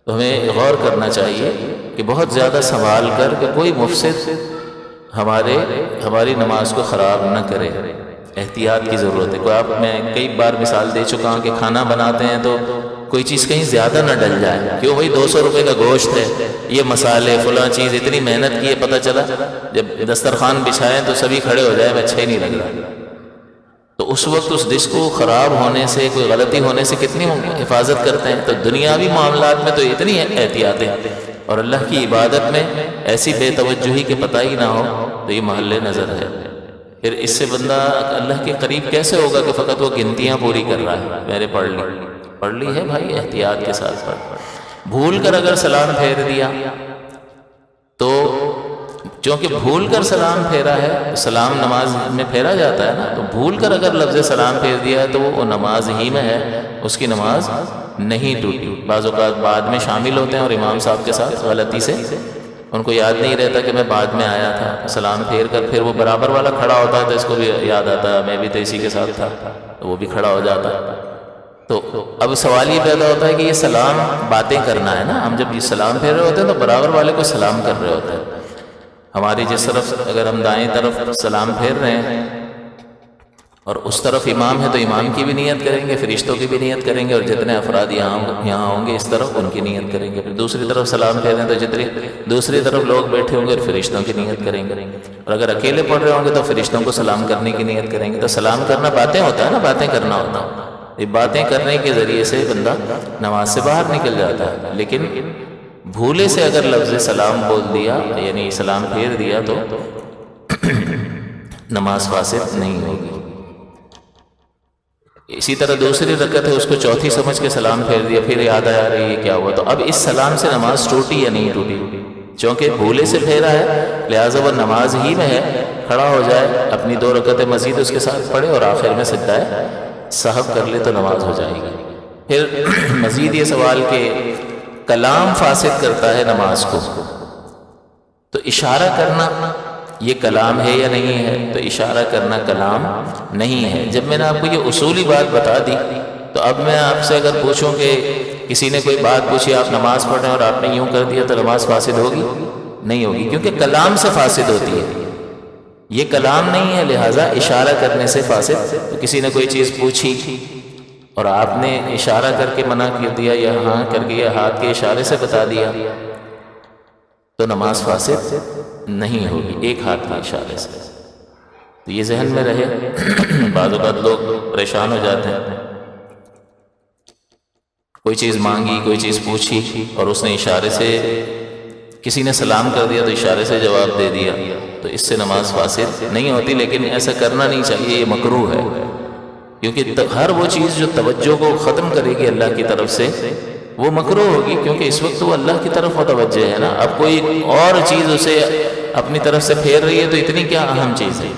تو ہمیں غور کرنا چاہیے کہ بہت زیادہ سنبھال کر کہ کوئی مفسد ہماری نماز کو خراب نہ کرے. احتیاط کی ضرورت ہے. میں کئی بار مثال دے چکا ہوں کہ کھانا بناتے ہیں تو کوئی چیز کہیں زیادہ نہ ڈل جائے. کیوں بھائی 200 روپے کا گوشت ہے، یہ مسالے فلاں چیز اتنی محنت کی ہے، پتہ چلا جب دسترخوان بچھائیں تو سبھی کھڑے ہو جائے اچھا ہی نہیں لگ رہا، تو اس وقت اس ڈش کو خراب ہونے سے، کوئی غلطی ہونے سے کتنی حفاظت کرتے ہیں. تو دنیاوی معاملات میں تو اتنی احتیاطیں، اور اللہ کی عبادت میں ایسی بے توجہی کہ پتہ ہی نہ ہو تو یہ محل نظر ہے. پھر اس سے بندہ اللہ کے قریب کیسے ہوگا کہ فقط وہ گنتیاں پوری کر رہا ہے، میں نے پڑھ لی ہے بھائی، احتیاط کے ساتھ پڑھ. بھول کر اگر سلام پھیر دیا تو چونکہ بھول کر سلام پھیرا ہے، سلام نماز میں پھیرا جاتا ہے نا، تو بھول کر اگر لفظ سلام پھیر دیا ہے تو وہ نماز ہی میں ہے، اس کی نماز نہیں ٹوٹی. بعض اوقات بعد میں شامل ہوتے ہیں اور امام صاحب کے ساتھ غلطی سے ان کو یاد نہیں رہتا کہ میں بعد میں آیا تھا، سلام پھیر کر پھر وہ برابر والا کھڑا ہوتا ہے تو اس کو بھی یاد آتا ہے میں بھی تو اسی کے ساتھ تھا، تو وہ بھی کھڑا ہو جاتا. تو اب سوال یہ پیدا ہوتا ہے کہ یہ سلام باتیں کرنا ہے نا، ہم جب یہ سلام پھیر رہے ہوتے ہیں تو برابر والے کو سلام کر رہے ہوتے ہیں. ہماری جس طرف اگر ہم دائیں طرف سلام پھیر رہے ہیں اور اس طرف امام ہے تو امام کی بھی نیت کریں گے، فرشتوں کی بھی نیت کریں گے، اور جتنے افراد یہاں ہوں گے اس طرف ان کی نیت کریں گے. پھر دوسری طرف سلام پھیریں تو جتنے دوسری طرف لوگ بیٹھے ہوں گے اور فرشتوں کی نیت کریں گے، اور اگر اکیلے پڑھ رہے ہوں گے تو فرشتوں کو سلام کرنے کی نیت کریں گے. تو سلام کرنا باتیں ہوتا ہے نا، باتیں کرنا ہوتا ہے. یہ باتیں کرنے کے ذریعے سے بندہ نماز سے باہر نکل جاتا ہے. لیکن بھولے سے اگر لفظ سلام بول دیا یعنی سلام پھیر دیا تو نماز فاسد نہیں ہوگی. اسی طرح دوسری رکعت ہے، اس کو چوتھی سمجھ کے سلام پھیر دیا، پھر یاد آیا رہی ہے کیا ہوا، تو اب اس سلام سے نماز ٹوٹی یا نہیں ٹوٹی؟ چونکہ بھولے سے پھیرا ہے لہٰذا وہ نماز ہی میں ہے، کھڑا ہو جائے، اپنی 2 رکعتیں مزید اس کے ساتھ پڑھے اور آخر میں سجدہ سہو کر لے تو نماز ہو جائے گی. پھر مزید یہ سوال کہ کلام فاسد کرتا ہے نماز کو، تو اشارہ کرنا یہ کلام ہے یا نہیں ہے؟ تو اشارہ کرنا کلام نہیں ہے. جب میں نے آپ کو یہ اصولی بات بتا دی تو اب میں آپ سے اگر پوچھوں کہ کسی نے کوئی بات پوچھی، آپ نماز پڑھ رہے ہیں اور آپ نے یوں کر دیا تو نماز فاسد ہوگی؟ نہیں ہوگی، کیونکہ کلام سے فاسد ہوتی ہے، یہ کلام نہیں ہے، لہٰذا اشارہ کرنے سے فاسد. تو کسی نے کوئی چیز پوچھی اور آپ نے اشارہ کر کے منع کر دیا یا ہاں کر کے یا ہاتھ کے اشارے سے بتا دیا تو نماز فاسد نہیں ہوگی ایک ہاتھ کے اشارے سے. تو یہ ذہن میں رہے. بعض اوقات لوگ پریشان ہو جاتے ہیں، کوئی چیز مانگی، کوئی چیز پوچھی اور اس نے اشارے سے، کسی نے سلام کر دیا تو اشارے سے جواب دے دیا، تو اس سے نماز فاسد نہیں ہوتی. لیکن ایسا کرنا نہیں چاہیے، یہ مکروہ ہے، کیونکہ ہر وہ چیز جو توجہ کو ختم کرے گی اللہ کی طرف سے وہ مکروہ ہوگی، کیونکہ اس وقت وہ اللہ کی طرف متوجہ ہے نا. اب کوئی اور چیز اسے اپنی طرف سے پھیر رہی ہے تو اتنی کیا اہم چیز ہے،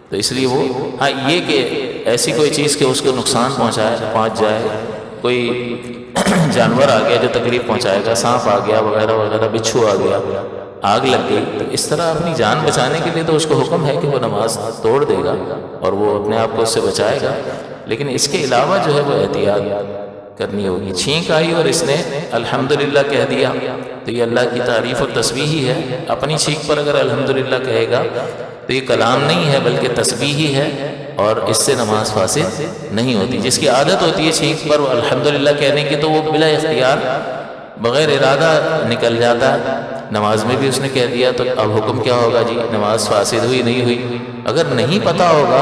تو اس لیے وہ ہاں یہ کہ ایسی کوئی چیز کہ اس کو نقصان پہنچ جائے، کوئی جانور آ گیا جو تکلیف پہنچائے گا، سانپ آ گیا وغیرہ وغیرہ، بچھو آ گیا، آگ لگ گئی، تو اس طرح اپنی جان بچانے کے لیے تو اس کو حکم ہے کہ وہ نماز توڑ دے گا اور وہ اپنے آپ کو اس سے بچائے گا. لیکن اس کے علاوہ جو ہے وہ احتیاط کرنی ہوگی. چھینک آئی اور اس نے الحمدللہ کہہ دیا تو یہ اللہ کی تعریف اور تسبیح ہی ہے. اپنی چھینک پر اگر الحمدللہ کہے گا تو یہ کلام نہیں ہے بلکہ تسبیح ہی ہے، اور اس سے نماز فاسد نہیں ہوتی. جس کی عادت ہوتی ہے چھینک پر الحمدللہ کہنے کی تو وہ بلا اختیار بغیر ارادہ نکل جاتا ہے. نماز میں بھی اس نے کہہ دیا تو اب حکم کیا ہوگا جی؟ نماز فاسد ہوئی نہیں ہوئی؟ اگر نہیں پتہ ہوگا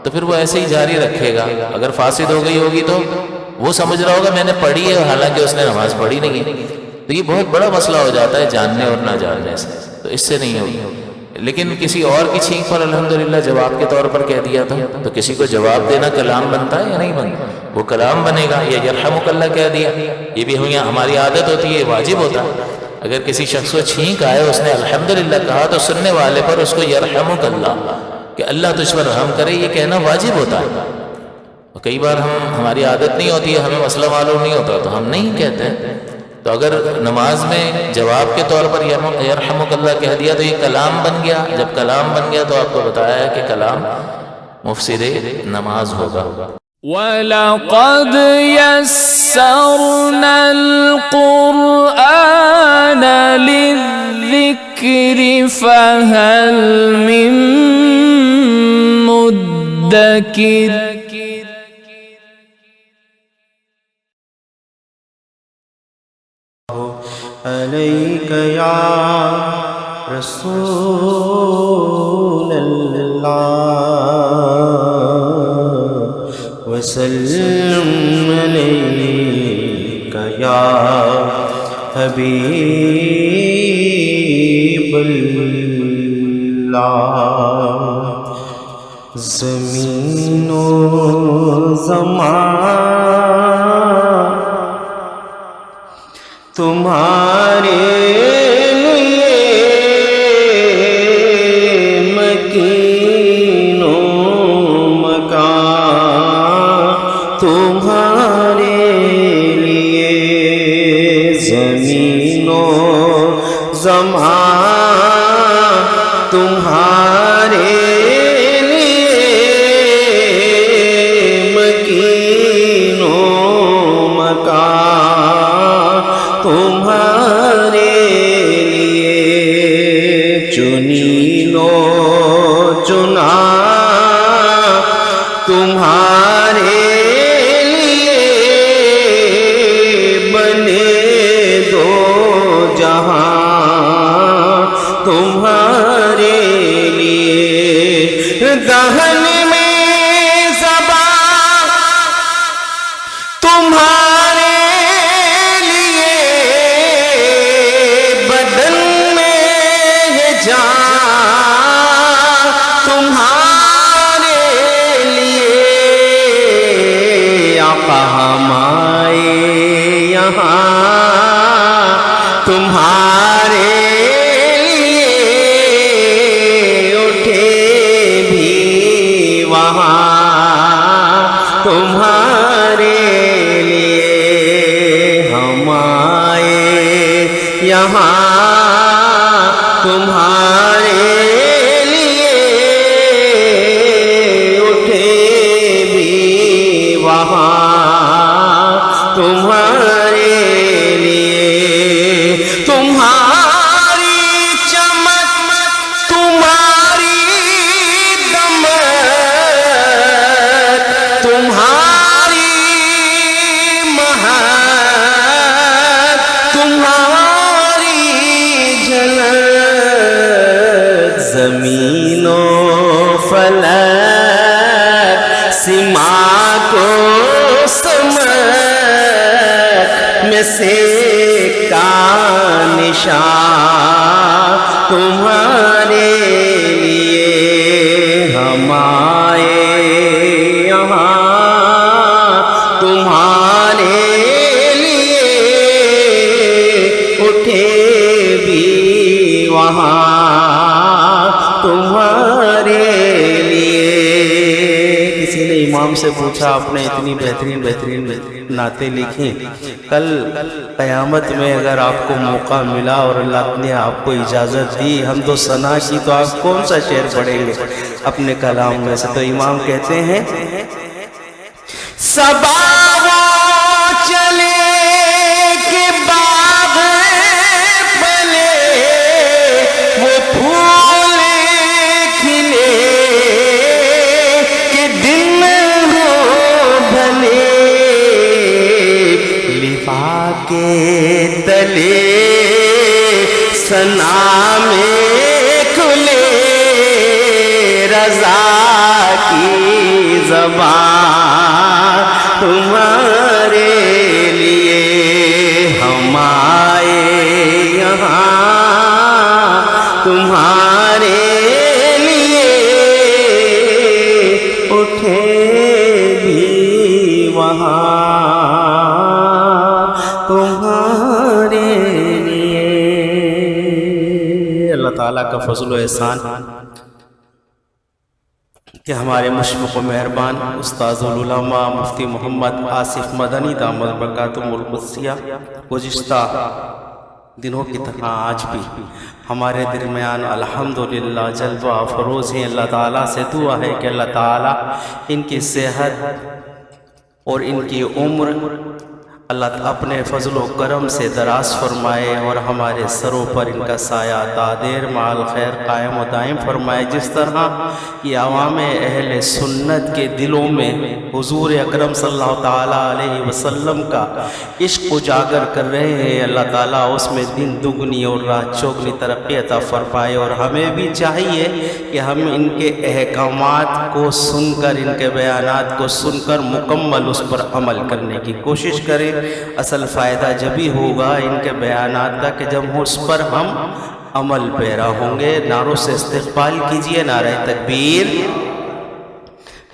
تو پھر وہ ایسے ہی جاری رکھے گا. اگر فاسد ہو گئی ہوگی تو وہ سمجھ رہا ہوگا میں نے پڑھی ہے حالانکہ اس نے نماز پڑھی نہیں ہے. تو یہ بہت بڑا مسئلہ ہو جاتا ہے جاننے اور نہ جاننے سے، تو اس سے نہیں ہوگی. لیکن کسی اور کی چھینک پر الحمدللہ جواب کے طور پر کہہ دیا تھا تو کسی کو جواب دینا کلام بنتا ہے یا نہیں بنتا؟ وہ کلام بنے گا. یا یرحمک اللہ کہہ دیا، یہ بھی ہماری عادت ہوتی ہے، واجب ہوتا ہے. اگر کسی شخص کو چھینک آئے اس نے الحمدللہ کہا تو سننے والے پر اس کو یرحمک اللہ کہ اللہ تجھ پر رحم کرے یہ کہنا واجب ہوتا ہے. کئی بار ہماری عادت نہیں ہوتی ہے، ہمیں مسئلہ معلوم نہیں ہوتا تو ہم نہیں کہتے. تو اگر نماز میں جواب کے طور پر یرحمک اللہ کہہ دیا تو یہ کلام بن گیا. جب کلام بن گیا تو آپ کو بتایا ہے کہ کلام مفسد نماز ہوگا. وَلَقَدْ يَسَّرْنَا القرآن للذكر فهل من مدكر عليك يا رسول الله وسلم عليك يا حبيب الله زمین و زمان تمہارے لیے مکین و مکان تمہارے لیے زمین و زمان تمہارے لیے مکین و مکان تمہارے لیے چنین و چنا تمہارے لیے بنے دو جہاں تمہارے لیے دہن میں زبان تمہارے لیے بدن میں ہے جان تمہارے لیے آقا ہم آئے یہاں تمہارے لیے اٹھے بھی وہاں تمہارے لیے ہم آئے یہاں تمہارے لیے اٹھے بھی وہاں تمہارے لیے تمہاری چمک تمہاری دمک تمہاری مہک تمہاری جھلک زمین و فلک سما کو سمک میں سے کا نشان تمہارے لیے ہم آئے یہاں تمہارے لیے اٹھے بھی وہاں تمہارے لیے کسی نے امام سے پوچھا آپ نے اتنی بہترین نعتیں لکھی کل قیامت میں اگر آپ کو موقع ملا اور اللہ نے آپ کو اجازت دی حمد و ثنا کی تو آپ کون سا شعر پڑھیں گے اپنے کلام میں سے تو امام کہتے ہیں صبا وہ چلے کہ باغ پلے وہ پھول کھلے کہ دن ہو بھلے لفا کے تلے ثنا میں کھلے رضا کی زبان تمہارے لیے ہم آئے یہاں تمہارے لیے اٹھے بھی وہاں تمہارے لیے اللہ تعالیٰ کا فضل و احسان کہ ہمارے مشفق و مہربان استاذ العلماء مفتی محمد آصف مدنی دامت برکاتہم القدسیہ گزشتہ دنوں کی طرح آج بھی ہمارے درمیان الحمدللہ جلوہ افروز ہیں. اللہ تعالیٰ سے دعا ہے کہ اللہ تعالیٰ ان کی صحت اور ان کی عمر اللہ اپنے فضل و کرم سے دراز فرمائے اور ہمارے سروں پر ان کا سایہ دادیر مال خیر قائم و دائم فرمائے۔ جس طرح یہ عوام اہل سنت کے دلوں میں حضور اکرم صلی اللہ تعالیٰ علیہ وسلم کا عشق اجاگر کر رہے ہیں، اللہ تعالیٰ اس میں دن دگنی اور رات چوگنی ترقی عطا فرمائے۔ اور ہمیں بھی چاہیے کہ ہم ان کے احکامات کو سن کر، ان کے بیانات کو سن کر مکمل اس پر عمل کرنے کی کوشش کریں۔ اصل فائدہ جبھی ہوگا ان کے بیانات کا کہ جب اس پر ہم عمل پیرا ہوں گے۔ نعروں سے استقبال کیجئے، نعرہ تکبیر،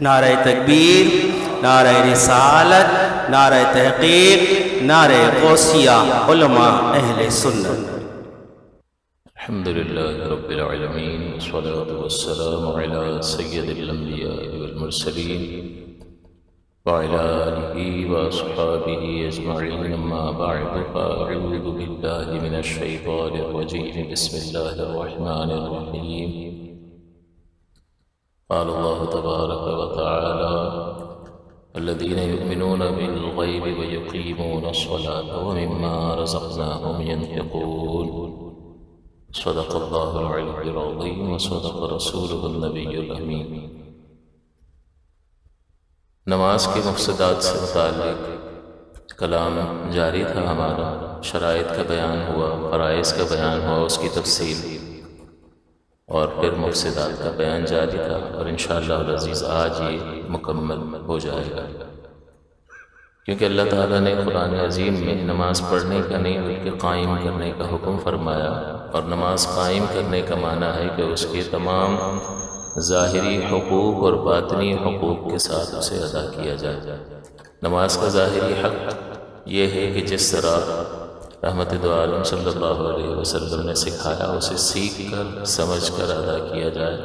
نعرہ تکبیر، نعرہ رسالت، نعرہ تحقیق، نعرہ غوثیہ، علماء اہل سنت۔ الحمدللہ رب العالمین، والصلاة والسلام علی سید الانبیاء والمرسلین وعلى آلہ واصحابہ اجمعین، اما بعد فاعوذ باللہ من الشیطان الرجیم، بسم اللہ الرحمن الرحیم۔ قال اللہ تبارک وتعالی الذین یؤمنون بالغیب ویقیمون الصلاة ومما رزقناہم ینفقون۔ صدق اللہ العلی العظیم وصدق رسولہ النبی الامین۔ نماز کے مفسدات سے متعلق کلام جاری تھا ہمارا، شرائط کا بیان ہوا، فرائض کا بیان ہوا، اس کی تفصیل، اور پھر مفسدات کا بیان جاری تھا، اور انشاءاللہ العزیز آج یہ مکمل ہو جائے گا، کیونکہ اللہ تعالیٰ نے قرآن عظیم میں نماز پڑھنے کا نہیں بلکہ قائم کرنے کا حکم فرمایا، اور نماز قائم کرنے کا معنی ہے کہ اس کے تمام ظاہری حقوق اور باطنی حقوق کے ساتھ اسے ادا کیا جائے۔ نماز کا ظاہری حق یہ ہے کہ جس طرح رحمت دو عالم صلی اللہ علیہ وسلم نے سکھایا اسے سیکھ کر سمجھ کر ادا کیا جائے،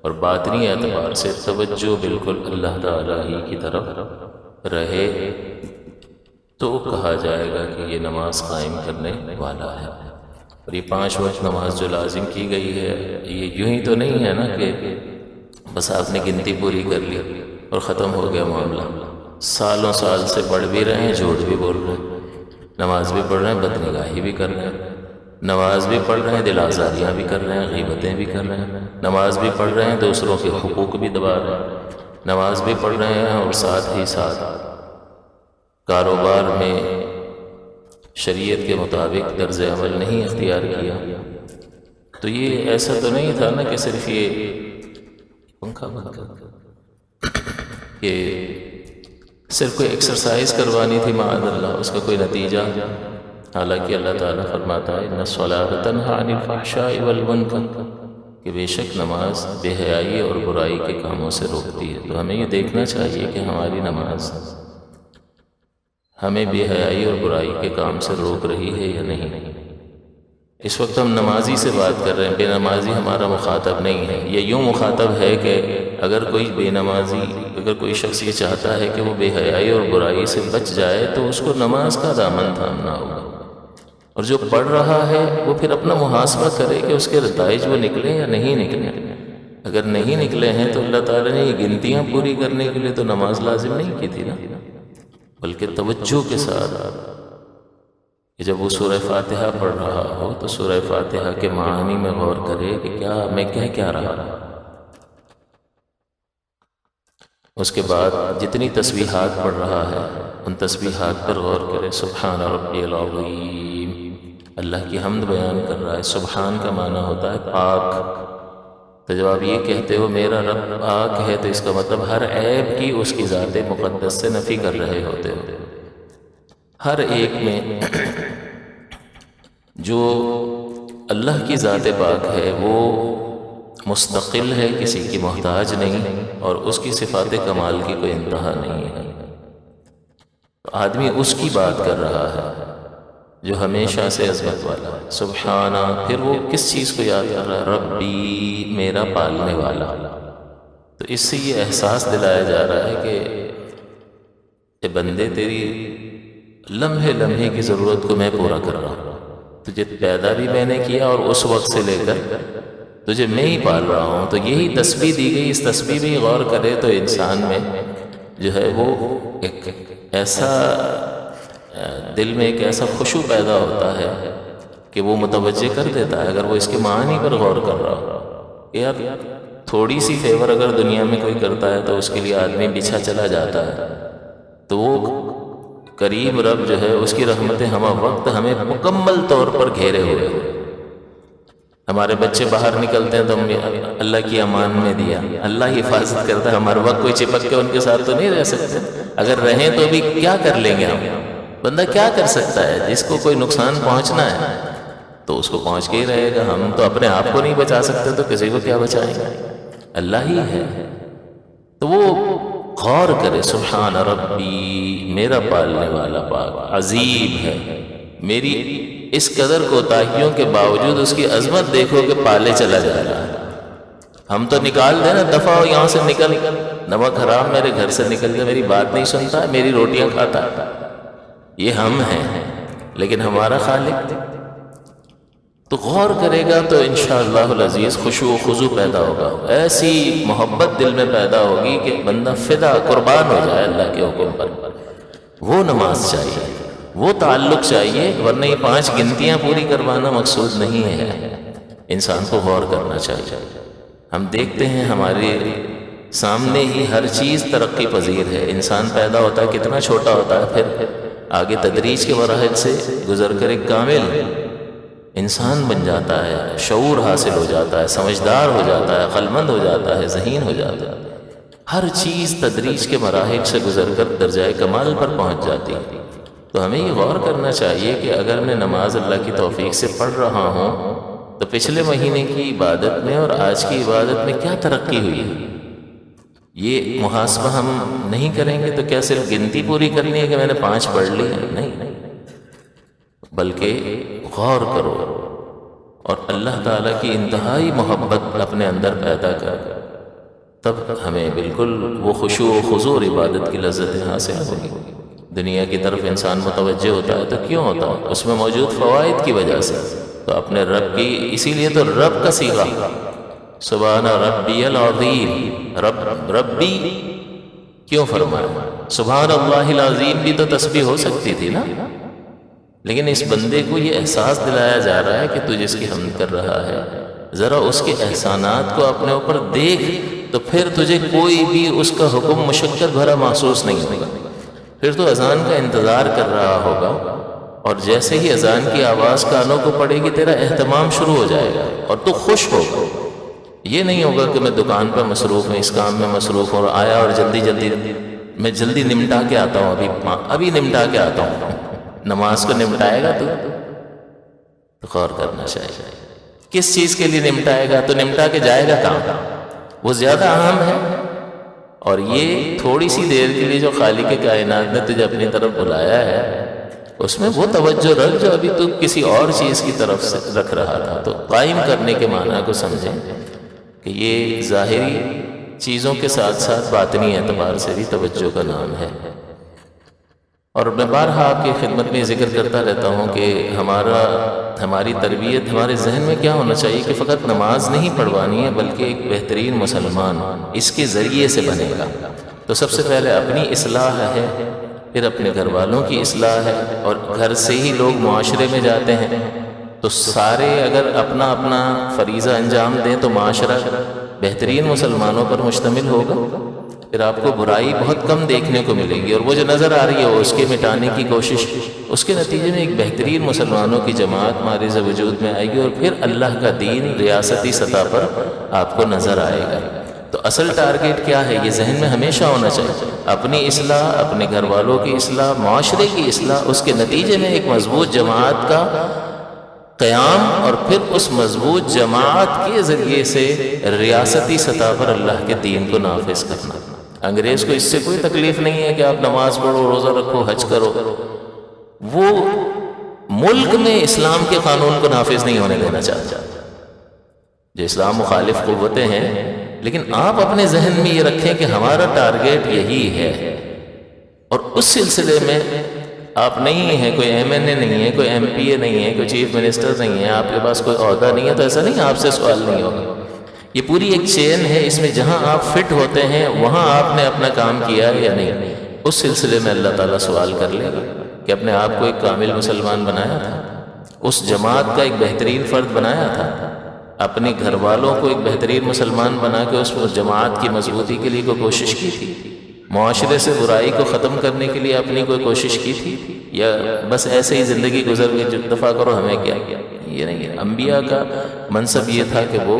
اور باطنی اعتبار سے توجہ بالکل اللہ تعالیٰ ہی کی طرف رہے تو کہا جائے گا کہ یہ نماز قائم کرنے والا ہے۔ اور یہ 5 وقت نماز جو لازم کی گئی ہے، یہ یوں ہی تو نہیں ہے نا کہ بس آپ نے گنتی پوری کر لی اور ختم ہو گیا معاملہ۔ سالوں سال سے پڑھ بھی رہے ہیں، جھوٹ بھی بول رہے ہیں، نماز بھی پڑھ رہے ہیں، بدنگاہی بھی کر رہے ہیں، نماز بھی پڑھ رہے ہیں، دل آزاریاں بھی کر رہے ہیں، غیبتیں بھی کر رہے ہیں، نماز بھی پڑھ رہے ہیں، دوسروں کے حقوق بھی دبا رہے ہیں، نماز بھی پڑھ رہے ہیں، اور ساتھ ہی ساتھ کاروبار میں شریعت کے مطابق طرز عمل نہیں اختیار کیا۔ تو یہ ایسا تو نہیں تھا نا کہ صرف یہ پنکھا بند کر کہ صرف کوئی ایکسرسائز کروانی تھی معاذ اللہ، اس کا کوئی نتیجہ، حالانکہ اللہ تعالیٰ فرماتا ہے ان الصلاۃ تنہی عن الفحشاء والمنکر، کہ بے شک نماز بے حیائی اور برائی کے کاموں سے روکتی ہے۔ تو ہمیں یہ دیکھنا چاہیے کہ ہماری نماز ہمیں بے حیائی اور برائی کے کام سے روک رہی ہے یا نہیں۔ اس وقت ہم نمازی سے بات کر رہے ہیں، بے نمازی ہمارا مخاطب نہیں ہے۔ یہ یوں مخاطب ہے کہ اگر کوئی بے نمازی، اگر کوئی شخص یہ چاہتا ہے کہ وہ بے حیائی اور برائی سے بچ جائے تو اس کو نماز کا دامن تھامنا ہوگا، اور جو پڑھ رہا ہے وہ پھر اپنا محاسبہ کرے کہ اس کے نتائج وہ نکلیں یا نہیں نکلیں۔ اگر نہیں نکلے ہیں تو اللہ تعالیٰ نے یہ گنتیاں پوری کرنے کے لیے تو نماز لازم نہیں کی تھی نا، بلکہ توجہ کے ساتھ کہ جب وہ سورہ فاتحہ پڑھ رہا ہو تو سورہ فاتحہ کے معانی میں غور کرے کہ کیا میں کہہ کیا رہا ہوں۔ اس کے بعد جتنی تسبیحات پڑھ رہا ہے ان تسبیحات پر غور کرے۔ سبحان ربی العظیم، اللہ کی حمد بیان کر رہا ہے۔ سبحان کا معنی ہوتا ہے پاک، تو جب آپ یہ کہتے ہو میرا رب پاک ہے تو اس کا مطلب ہر عیب کی اس کی ذات مقدس سے نفی کر رہے ہوتے ہو۔ ہر ایک میں جو اللہ کی ذات پاک ہے وہ مستقل ہے، کسی کی محتاج نہیں، اور اس کی صفات کمال کی کوئی انتہا نہیں ہے۔ آدمی اس کی بات کر رہا ہے جو ہمیشہ سے عظمت والا ہے۔ سبحانہ، پھر وہ کس چیز کو یاد کر رہا ہے؟ ربی، میرا پالنے والا۔ تو اس سے یہ احساس دلایا جا رہا ہے کہ اے بندے، تیری لمحے لمحے کی ضرورت کو میں پورا کر رہا ہوں، تجھے پیدا بھی میں نے کیا اور اس وقت سے لے کر تجھے میں ہی پال رہا ہوں۔ تو یہی تسبیح دی گئی، اس تسبیح میں غور کرے تو انسان میں جو ہے وہ ایک ایسا دل میں ایک ایسا خشوع پیدا ہوتا ہے کہ وہ متوجہ کر دیتا ہے، اگر وہ اس کے معانی پر غور کر رہا ہو کہ یار تھوڑی سی فیور اگر دنیا میں کوئی کرتا ہے تو اس کے لیے آدمی پیچھا چلا جاتا ہے، تو وہ کریم رب جو ہے اس کی رحمتیں ہم وقت ہمیں مکمل طور پر گھیرے ہوئے ہیں۔ ہمارے بچے باہر نکلتے ہیں تو ہم اللہ کی امان میں دیا، اللہ حفاظت کرتا ہے، ہمارے وقت کوئی چپک کے ان کے ساتھ تو نہیں رہ سکتے، اگر رہیں تو بھی کیا کر لیں گے ہم؟ بندہ کیا کر سکتا ہے؟ جس کو کوئی نقصان پہنچنا ہے تو اس کو پہنچ کے ہی رہے گا، ہم تو اپنے آپ کو نہیں بچا سکتے تو کسی کو کیا بچائیں گے؟ اللہ ہی ہے۔ تو وہ غور کرے، سبحان ربی، میرا پالنے والا پاک عظیم ہے، میری اس قدر کوتاہیوں کے باوجود اس کی عظمت دیکھو کہ پالے چلا جا رہا ہے۔ ہم تو نکال دیں نا، دفعہ ہو یہاں سے نکل، نمک حرام میرے گھر سے نکل جائے، میری بات نہیں سنتا، میری روٹیاں کھاتا، یہ ہم ہیں، لیکن ہمارا خالق تو غور کرے گا تو انشاءاللہ العزیز خشوع و خضوع پیدا ہوگا، ایسی محبت دل میں پیدا ہوگی کہ بندہ فدا قربان ہو جائے اللہ کے حکم پر۔ وہ نماز چاہیے، وہ تعلق چاہیے، ورنہ یہ 5 گنتیاں پوری کروانا مقصود نہیں ہے، انسان کو غور کرنا چاہیے۔ ہم دیکھتے ہیں ہمارے سامنے ہی ہر چیز ترقی پذیر ہے، انسان پیدا ہوتا ہے کتنا چھوٹا ہوتا ہے، پھر آگے تدریج کے مراحل سے گزر کر ایک کامل انسان بن جاتا ہے، شعور حاصل ہو جاتا ہے، سمجھدار ہو جاتا ہے، عقلمند ہو جاتا ہے، ذہین ہو جاتا ہے، ہر چیز تدریج کے مراحل سے گزر کر درجۂ کمال پر پہنچ جاتی ہے۔ تو ہمیں یہ غور کرنا چاہیے کہ اگر میں نماز اللہ کی توفیق سے پڑھ رہا ہوں تو پچھلے مہینے کی عبادت میں اور آج کی عبادت میں کیا ترقی ہوئی ہے۔ یہ محاسبہ ہم نہیں کریں گے تو کیا صرف گنتی پوری کرنی ہے کہ میں نے 5 پڑھ لی ہے؟ نہیں، بلکہ غور کرو اور اللہ تعالیٰ کی انتہائی محبت اپنے اندر پیدا کر، تب ہمیں بالکل وہ خشوع و خضوع اور عبادت کی لذتیں حاصل ہوگی۔ دنیا کی طرف انسان متوجہ ہوتا ہے تو کیوں ہوتا ہے؟ اس میں موجود فوائد کی وجہ سے، تو اپنے رب کی، اسی لیے تو رب کا صیغہ سبحان ربی العظیم، ربی کیوں فرمایا؟ سبحان اللہ العظیم بھی تو تسبیح ہو سکتی تھی نا، لیکن اس بندے کو یہ احساس دلایا جا رہا ہے کہ تو جس کی حمد کر رہا ہے ذرا اس کے احسانات کو اپنے اوپر دیکھ، تو پھر تجھے کوئی بھی اس کا حکم مشقت بھرا محسوس نہیں ہوگا، پھر تو اذان کا انتظار کر رہا ہوگا، اور جیسے ہی اذان کی آواز کانوں کو پڑے گی تیرا اہتمام شروع ہو جائے گا اور تو خوش ہوگا۔ یہ نہیں ہوگا کہ میں دکان پہ مصروف ہوں، اس کام میں مصروف ہوں، آیا اور میں جلدی نمٹا کے آتا ہوں، ابھی نمٹا کے آتا ہوں۔ نماز کو نمٹائے گا تو غور کرنا چاہیے کس چیز کے لیے نمٹائے گا، تو نمٹا کے جائے گا کہاں؟ وہ زیادہ اہم ہے، اور یہ تھوڑی سی دیر کے لیے جو خالق کائنات نے تجھے اپنی طرف بلایا ہے اس میں وہ توجہ رکھ جو ابھی تو کسی اور چیز کی طرف سے رکھ رہا تھا۔ تو قائم کرنے کے معنی کو سمجھیں کہ یہ ظاہری چیزوں کے ساتھ ساتھ باطنی اعتبار سے بھی توجہ کا نام ہے۔ اور میں بارہا آپ کی خدمت میں ذکر کرتا رہتا ہوں کہ ہماری تربیت ہمارے ذہن میں کیا ہونا چاہیے کہ فقط نماز نہیں پڑھوانی ہے بلکہ ایک بہترین مسلمان اس کے ذریعے سے بنے گا۔ تو سب سے پہلے اپنی اصلاح ہے، پھر اپنے گھر والوں کی اصلاح ہے، اور گھر سے ہی لوگ معاشرے میں جاتے ہیں تو سارے اگر اپنا اپنا فریضہ انجام دیں تو معاشرہ بہترین مسلمانوں پر مشتمل ہوگا، پھر آپ کو برائی بہت کم دیکھنے کو ملے گی، اور وہ جو نظر آ رہی ہے وہ اس کے مٹانے کی کوشش، اس کے نتیجے میں ایک بہترین مسلمانوں کی جماعت معرض وجود میں آئے گی، اور پھر اللہ کا دین ریاستی سطح پر آپ کو نظر آئے گا۔ تو اصل ٹارگیٹ کیا ہے یہ ذہن میں ہمیشہ ہونا چاہیے، اپنی اصلاح، اپنے گھر والوں کی اصلاح، معاشرے کی اصلاح، اس کے نتیجے میں ایک مضبوط جماعت کا قیام، اور پھر اس مضبوط جماعت کے ذریعے سے ریاستی سطح پر اللہ کے دین کو نافذ کرنا۔ انگریز کو اس سے کوئی تکلیف نہیں ہے کہ آپ نماز پڑھو، روزہ رکھو، حج کرو، وہ ملک میں اسلام کے قانون کو نافذ نہیں ہونے دینا چاہتا، جو اسلام مخالف قوتیں ہیں، لیکن آپ اپنے ذہن میں یہ رکھیں کہ ہمارا ٹارگیٹ یہی ہے، اور اس سلسلے میں آپ نہیں ہیں، کوئی ایم این اے نہیں ہے، کوئی ایم پی اے نہیں ہے، کوئی چیف منسٹر نہیں ہے، آپ کے پاس کوئی عہدہ نہیں ہے، تو ایسا نہیں آپ سے سوال نہیں ہوگا۔ یہ پوری ایک چین ہے، اس میں جہاں آپ فٹ ہوتے ہیں وہاں آپ نے اپنا کام کیا یا نہیں، اس سلسلے میں اللہ تعالیٰ سوال کر لے گا کہ اپنے آپ کو ایک کامل مسلمان بنایا تھا، اس جماعت کا ایک بہترین فرد بنایا تھا، اپنے گھر والوں کو ایک بہترین مسلمان بنا کے اس جماعت کی مضبوطی کے لیے کوئی کوشش کی تھی، معاشرے سے برائی کو ختم کرنے کے لیے اپنی کوئی کوشش کی تھی، یا بس ایسے ہی زندگی گزر گئی جو دفعہ کرو ہمیں کیا؟ یہ نہیں ہے۔ انبیاء کا منصب یہ تھا کہ وہ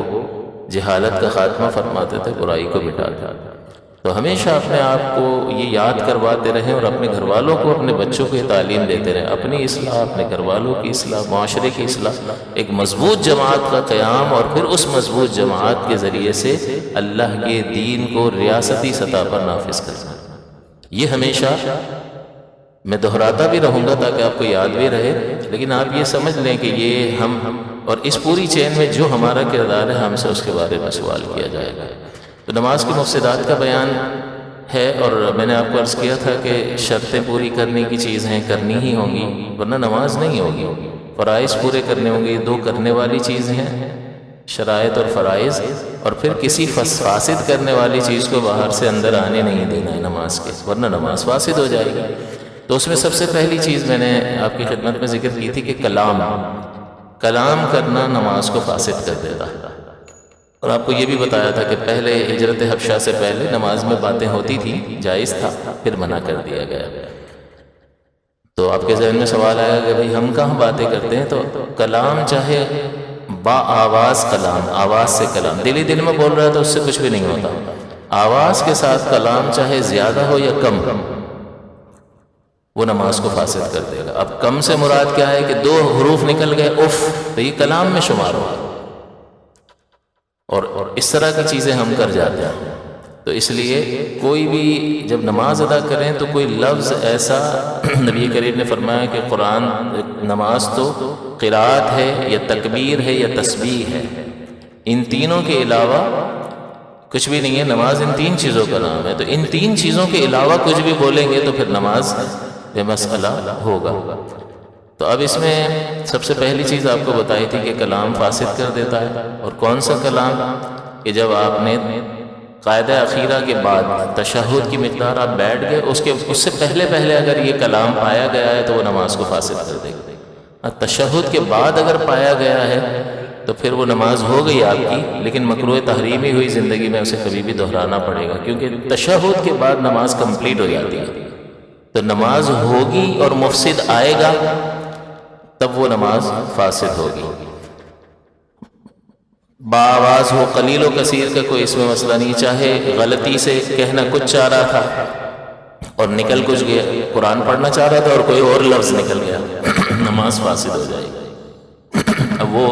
جہالت کا خاتمہ فرماتے تھے، برائی کو مٹاتے تھے۔ تو ہمیشہ اپنے آپ کو یہ یاد کرواتے رہیں اور اپنے گھر والوں کو، اپنے بچوں کو یہ تعلیم دیتے رہیں، اپنی اصلاح، اپنے گھر والوں کی اصلاح، معاشرے کی اصلاح، ایک مضبوط جماعت کا قیام، اور پھر اس مضبوط جماعت کے ذریعے سے اللہ کے دین کو ریاستی سطح پر نافذ کرنا۔ یہ ہمیشہ میں دہراتا بھی رہوں گا تاکہ آپ کو یاد بھی رہے، لیکن آپ یہ سمجھ لیں کہ یہ ہم، اور اس پوری چین میں جو ہمارا کردار ہے، ہم سے اس کے بارے میں سوال کیا جائے گا۔ تو نماز کے مفسدات کا بیان ہے، اور میں نے آپ کو عرض کیا تھا کہ شرطیں پوری کرنے کی چیز ہیں، کرنی ہی ہوں گی ورنہ نماز نہیں ہوگی۔ فرائض پورے کرنے ہوں گے، دو کرنے والی چیزیں ہیں، شرائط اور فرائض، اور پھر کسی فاسد کرنے والی چیز کو باہر سے اندر آنے نہیں دینا ہے نماز کے، ورنہ نماز فاسد ہو جائے گی۔ تو اس میں سب سے پہلی چیز میں نے آپ کی خدمت میں ذکر کی تھی کہ کلام کرنا نماز کو فاسد کر دیتا ہے، اور آپ کو یہ بھی بتایا تھا کہ پہلے ہجرت حبشہ سے پہلے نماز میں باتیں ہوتی تھی، جائز تھا، پھر منع کر دیا گیا۔ تو آپ کے ذہن میں سوال آیا کہ بھئی ہم کہاں باتیں کرتے ہیں؟ تو کلام چاہے با آواز کلام، آواز سے کلام، دل ہی دل میں بول رہا ہے تو اس سے کچھ بھی نہیں ہوتا۔ آواز کے ساتھ کلام چاہے زیادہ ہو یا کم، وہ نماز کو فاسد کر دے گا۔ اب کم سے مراد کیا ہے کہ 2 حروف نکل گئے اف، تو یہ کلام میں شمار ہوا، اور اس طرح کی چیزیں ہم کر جاتے ہیں۔ تو اس لیے کوئی بھی جب نماز ادا کریں تو کوئی لفظ ایسا، نبی کریم نے فرمایا کہ قرآن، نماز تو قرات ہے یا تکبیر ہے یا تسبیح ہے، ان تینوں کے علاوہ کچھ بھی نہیں ہے۔ نماز ان 3 چیزوں کا نام ہے، تو ان 3 چیزوں کے علاوہ کچھ بھی بولیں گے تو پھر نماز بے مسئلہ ہوگا۔ تو اب اس میں سب سے پہلی چیز آپ کو بتائی تھی کہ کلام فاسد کر دیتا ہے، اور کون سا کلام؟ کہ جب آپ نے قاعدہ اخیرہ کے بعد تشہد کی مقدار آپ بیٹھ گئے، اس سے پہلے اگر یہ کلام پایا گیا ہے تو وہ نماز کو فاسد کر دے گا۔ تشہد کے بعد اگر پایا گیا ہے تو پھر وہ نماز ہو گئی آپ کی، لیکن مکروہ تحریمی ہوئی زندگی میں اسے کبھی بھی دہرانا پڑے گا، کیونکہ تشہد کے بعد نماز کمپلیٹ ہو جاتی ہے۔ تو نماز ہوگی اور مفسد آئے گا تب وہ نماز فاسد ہوگی۔ باآواز ہو، قلیل و کثیر کا کوئی اس میں مسئلہ نہیں، چاہے غلطی سے کہنا کچھ چاہ رہا تھا اور نکل کچھ گیا، قرآن پڑھنا چاہ رہا تھا اور کوئی اور لفظ نکل گیا، نماز فاسد ہو جائے گی۔ اب وہ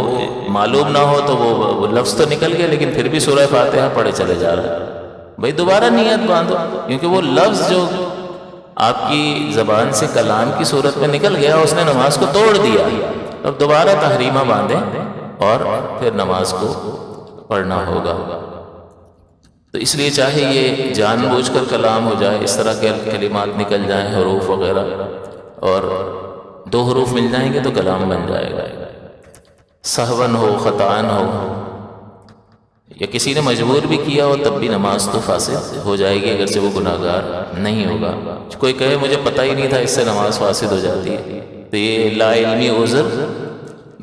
معلوم نہ ہو تو وہ لفظ تو نکل گیا، لیکن پھر بھی سورہ فاتحہ پڑھے چلے جا رہا ہے، بھائی دوبارہ نیت باندھو، کیونکہ وہ لفظ جو آپ کی زبان سے کلام کی صورت میں نکل گیا، اس نے نماز کو توڑ دیا۔ اب دوبارہ تحریمہ باندھیں اور پھر نماز کو پڑھنا ہوگا۔ تو اس لیے چاہے یہ جان بوجھ کر کلام ہو جائے، اس طرح کے کلمات نکل جائیں، حروف وغیرہ، اور 2 حروف مل جائیں گے تو کلام بن جائے گا۔ سہون ہو، خطاً ہو، یا کسی نے مجبور بھی کیا ہو تب بھی نماز تو فاسد ہو جائے گی، اگرچہ وہ گناہگار نہیں ہوگا۔ کوئی کہے مجھے پتہ ہی نہیں تھا اس سے نماز فاسد ہو جاتی ہے، تو یہ لا علمی عذر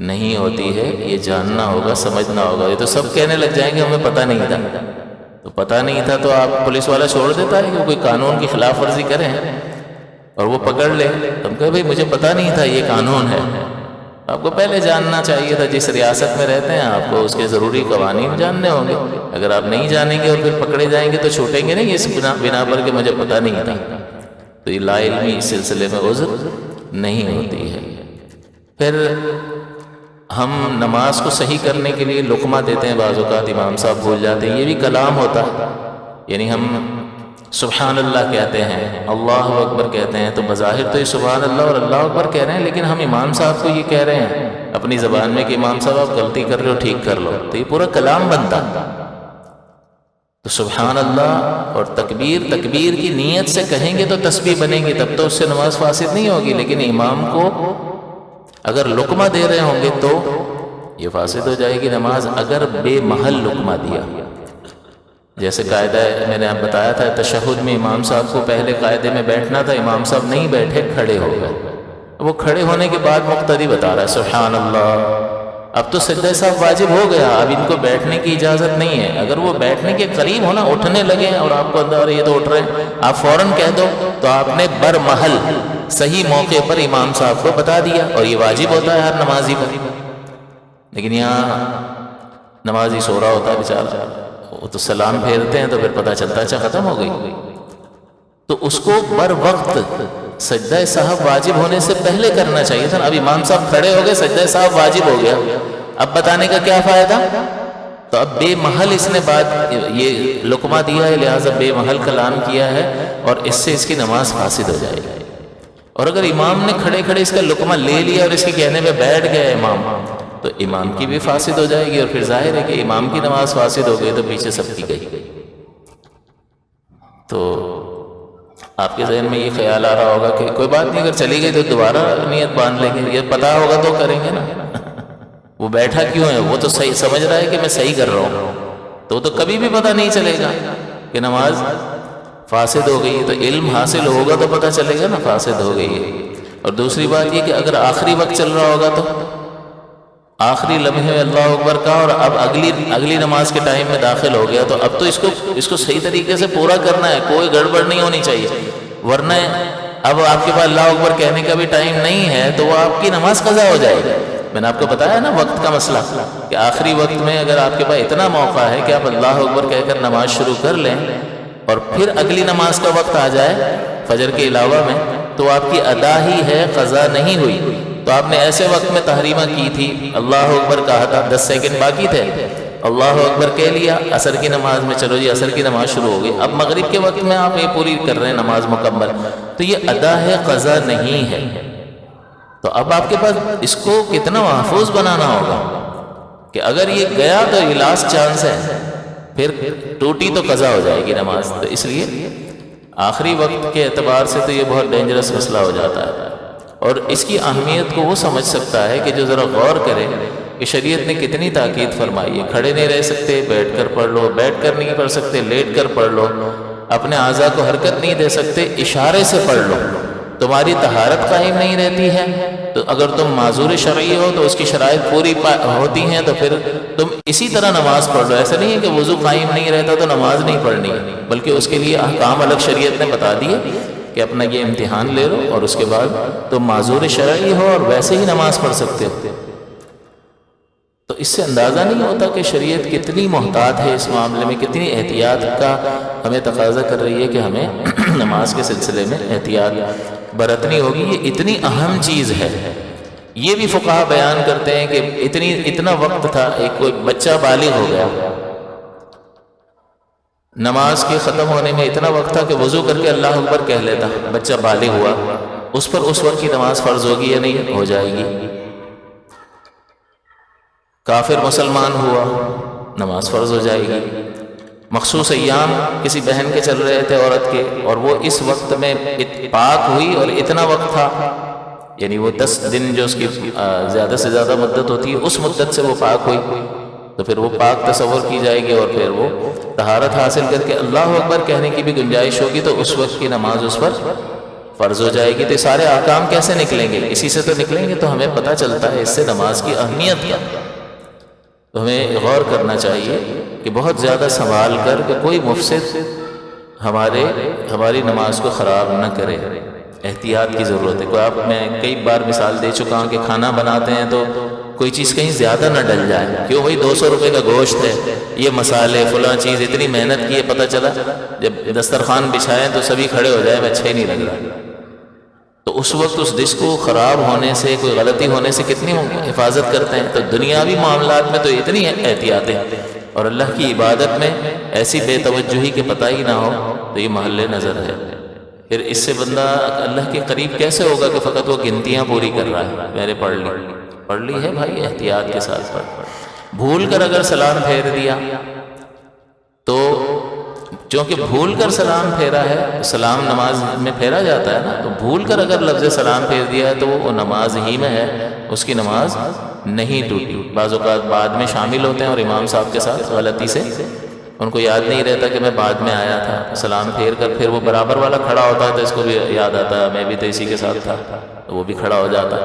نہیں ہوتی ہے، یہ جاننا ہوگا، سمجھنا ہوگا۔ یہ تو سب کہنے لگ جائیں گے ہمیں پتہ نہیں تھا، تو پتہ نہیں تھا تو آپ پولیس والا چھوڑ دیتا ہے کہ کوئی قانون کی خلاف ورزی کریں اور وہ پکڑ لے، تم کہے بھائی مجھے پتہ نہیں تھا یہ قانون ہے۔ آپ کو پہلے جاننا چاہیے تھا، جس ریاست میں رہتے ہیں آپ کو اس کے ضروری قوانین جاننے ہوں گے۔ اگر آپ نہیں جانیں گے اور پھر پکڑے جائیں گے تو چھوٹیں گے نہیں اس بنا پر کہ مجھے پتہ نہیں تھا۔ تو یہ لا علمی اس سلسلے میں عذر نہیں ہوتی ہے۔ پھر ہم نماز کو صحیح کرنے کے لیے لقمہ دیتے ہیں، بعض اوقات امام صاحب بھول جاتے ہیں، یہ بھی کلام ہوتا ہے۔ یعنی ہم سبحان اللہ کہتے ہیں، اللہ اکبر کہتے ہیں، تو بظاہر تو یہ سبحان اللہ اور اللہ اکبر کہہ رہے ہیں، لیکن ہم امام صاحب کو یہ کہہ رہے ہیں اپنی زبان میں کہ امام صاحب آپ غلطی کر رہے ہو، ٹھیک کر لو، تو یہ پورا کلام بنتا۔ تو سبحان اللہ اور تکبیر کی نیت سے کہیں گے تو تسبیح بنے گی، تب تو اس سے نماز فاسد نہیں ہوگی، لیکن امام کو اگر لقمہ دے رہے ہوں گے تو یہ فاسد ہو جائے گی نماز، اگر بے محل لقمہ دیا۔ جیسے قاعدہ میں نے آپ بتایا تھا، تشہد میں امام صاحب کو پہلے قاعدے میں بیٹھنا تھا، امام صاحب نہیں بیٹھے، کھڑے ہو گئے، وہ کھڑے ہونے کے بعد مقتدی بتا رہا ہے سبحان اللہ، اب تو سجدہ صاحب واجب ہو گیا، اب ان کو بیٹھنے کی اجازت نہیں ہے۔ اگر وہ بیٹھنے کے قریب ہونا، اٹھنے لگے اور آپ کو اندر یہ تو اٹھ رہے ہیں، آپ فوراً کہہ دو تو آپ نے برمحل صحیح موقع پر امام صاحب کو بتا دیا، اور یہ واجب ہوتا ہے ہر نمازی پر۔ لیکن یہاں نمازی سو رہا ہوتا ہے بیچارہ، وہ تو سلام پھیرتے ہیں تو پھر پتہ چلتا ہے اچھا ختم ہو گئی، تو اس کو بر وقت سجدہ صاحب واجب ہونے سے پہلے کرنا چاہیے تھا۔ اب امام صاحب کھڑے ہو گئے، سجدہ صاحب واجب ہو گیا، اب بتانے کا کیا فائدہ؟ تو اب بے محل اس نے بات یہ لقمہ دیا ہے، لہٰذا بے محل کلام کیا ہے، اور اس سے اس کی نماز فاسد ہو جائے گی۔ اور اگر امام نے کھڑے کھڑے اس کا لقمہ لے لیا اور اس کے کہنے پہ بیٹھ گیا امام، تو امام کی بھی فاسد ہو جائے گی، اور پھر ظاہر ہے کہ امام کی نماز فاسد ہو گئی تو پیچھے سب کی گئی۔ تو آپ کے ذہن میں یہ خیال آ رہا ہوگا کہ کوئی بات نہیں، اگر چلی گئی تو دوبارہ نیت باندھ لیں گے، یہ پتہ ہوگا تو کریں گے نا۔ وہ بیٹھا کیوں ہے؟ وہ تو صحیح سمجھ رہا ہے کہ میں صحیح کر رہا ہوں، تو وہ تو کبھی بھی پتہ نہیں چلے گا کہ نماز فاسد ہو گئی ہے۔ تو علم حاصل ہوگا تو پتہ چلے گا نا فاسد ہو گئی ہے۔ اور دوسری بات یہ کہ اگر آخری وقت چل رہا ہوگا تو آخری لمحے میں اللہ اکبر کا، اور اب اگلی نماز کے ٹائم میں داخل ہو گیا، تو اب تو اس کو صحیح طریقے سے پورا کرنا ہے، کوئی گڑبڑ نہیں ہونی چاہیے، ورنہ اب آپ کے پاس اللہ اکبر کہنے کا بھی ٹائم نہیں ہے تو وہ آپ کی نماز قضا ہو جائے گی۔ میں نے آپ کو بتایا نا وقت کا مسئلہ، کہ آخری وقت میں اگر آپ کے پاس اتنا موقع ہے کہ آپ اللہ اکبر کہہ کر نماز شروع کر لیں، اور پھر اگلی نماز کا وقت آ جائے فجر کے علاوہ میں، تو آپ کی ادا ہی ہے، قضا نہیں ہوئی۔ تو آپ نے ایسے وقت میں تحریمہ کی تھی، اللہ اکبر کہا تھا، 10 سیکنڈ باقی تھے، اللہ اکبر کہہ لیا، عصر کی نماز میں چلو جی عصر کی نماز شروع ہو گئی، اب مغرب کے وقت میں آپ یہ پوری کر رہے ہیں نماز مکمل، تو یہ ادا ہے، قضا نہیں ہے۔ تو اب آپ کے پاس اس کو کتنا محفوظ بنانا ہوگا کہ اگر یہ گیا تو یہ لاسٹ چانس ہے، پھر ٹوٹی تو قضا ہو جائے گی نماز۔ تو اس لیے آخری وقت کے اعتبار سے تو یہ بہت ڈینجرس مسئلہ ہو جاتا ہے، اور اس کی اہمیت کو وہ سمجھ سکتا ہے کہ جو ذرا غور کرے کہ شریعت نے کتنی تاکید فرمائی ہے۔ کھڑے نہیں رہ سکتے، بیٹھ کر پڑھ لو، بیٹھ کر نہیں پڑھ سکتے لیٹ کر پڑھ لو، اپنے اعضاء کو حرکت نہیں دے سکتے، اشارے سے پڑھ لو، تمہاری طہارت قائم نہیں رہتی ہے، تو اگر تم معذور شرعی ہو تو اس کی شرائط پوری ہوتی ہیں، تو پھر تم اسی طرح نماز پڑھ لو۔ ایسا نہیں ہے کہ وضو قائم نہیں رہتا تو نماز نہیں پڑھنی ہے، بلکہ اس کے لیے احکام الگ شریعت نے بتا دیے کہ اپنا یہ امتحان لے لو، اور اس کے بعد تم معذور شرعی ہو اور ویسے ہی نماز پڑھ سکتے ہو۔ تو اس سے اندازہ نہیں ہوتا کہ شریعت کتنی محتاط ہے اس معاملے میں، کتنی احتیاط کا ہمیں تقاضا کر رہی ہے کہ ہمیں نماز کے سلسلے میں احتیاط برتنی ہوگی۔ یہ اتنی اہم چیز ہے، یہ بھی فقہا بیان کرتے ہیں کہ اتنا وقت تھا، ایک کوئی بچہ بالغ ہو گیا، نماز کے ختم ہونے میں اتنا وقت تھا کہ وضو کر کے اللہ اکبر کہہ لیتا، بچہ بالغ ہوا، اس پر اس وقت کی نماز فرض ہوگی یا نہیں؟ ہو جائے گی۔ کافر مسلمان ہوا، نماز فرض ہو جائے گی۔ مخصوص ایام کسی بہن کے چل رہے تھے عورت کے، اور وہ اس وقت میں پاک ہوئی اور اتنا وقت تھا، یعنی وہ 10 دن جو اس کی زیادہ سے زیادہ مدت ہوتی ہے، اس مدت سے وہ پاک ہوئی، تو پھر وہ پاک تصور کی جائے گی، اور پھر وہ طہارت حاصل کر کے اللہ اکبر کہنے کی بھی گنجائش ہوگی، تو اس وقت کی نماز اس پر فرض ہو جائے گی۔ تو سارے احکام کیسے نکلیں گے؟ اسی سے تو نکلیں گے۔ تو ہمیں پتہ چلتا ہے اس سے نماز کی اہمیت کیا۔ تو ہمیں غور کرنا چاہیے کہ بہت زیادہ سنبھال کر کہ کوئی مفسد ہماری نماز کو خراب نہ کرے، احتیاط کی ضرورت ہے۔ میں کئی بار مثال دے چکا ہوں کہ کھانا بناتے ہیں تو کوئی چیز کہیں زیادہ نہ ڈل جائے، کیوں بھائی 200 روپے کا گوشت ہے، یہ مسالے فلاں چیز اتنی محنت کی ہے، پتہ چلا جب دسترخوان بچھائیں تو سبھی کھڑے ہو جائے، اچھا ہی نہیں لگ رہا، تو اس وقت اس ڈش کو خراب ہونے سے، کوئی غلطی ہونے سے کتنی حفاظت کرتے ہیں۔ تو دنیاوی معاملات میں تو اتنی احتیاطیں، اور اللہ کی عبادت میں ایسی بے توجہی کہ پتہ ہی نہ ہو، تو یہ محل نظر ہے۔ پھر اس سے بندہ اللہ کے قریب کیسے ہوگا کہ فقط وہ گنتیاں پوری کر رہا ہے، میں نے پڑھ لی ہے بھائی، احتیاط کے ساتھ پڑھ۔ بھول کر اگر سلام پھیر دیا تو چونکہ بھول کر سلام پھیرا ہے، سلام نماز میں پھیرا جاتا ہے نا، تو بھول کر اگر لفظ سلام پھیر دیا ہے تو وہ نماز ہی میں ہے، اس کی نماز نہیں ٹوٹی۔ بعض اوقات بعد میں شامل ہوتے ہیں اور امام صاحب کے ساتھ غلطی سے ان کو یاد نہیں رہتا کہ میں بعد میں آیا تھا، سلام پھیر کر پھر وہ برابر والا کھڑا ہوتا ہے تو اس کو بھی یاد آتا ہے میں بھی تو اسی کے ساتھ تھا۔ تو وہ بھی کھڑا ہو جاتا.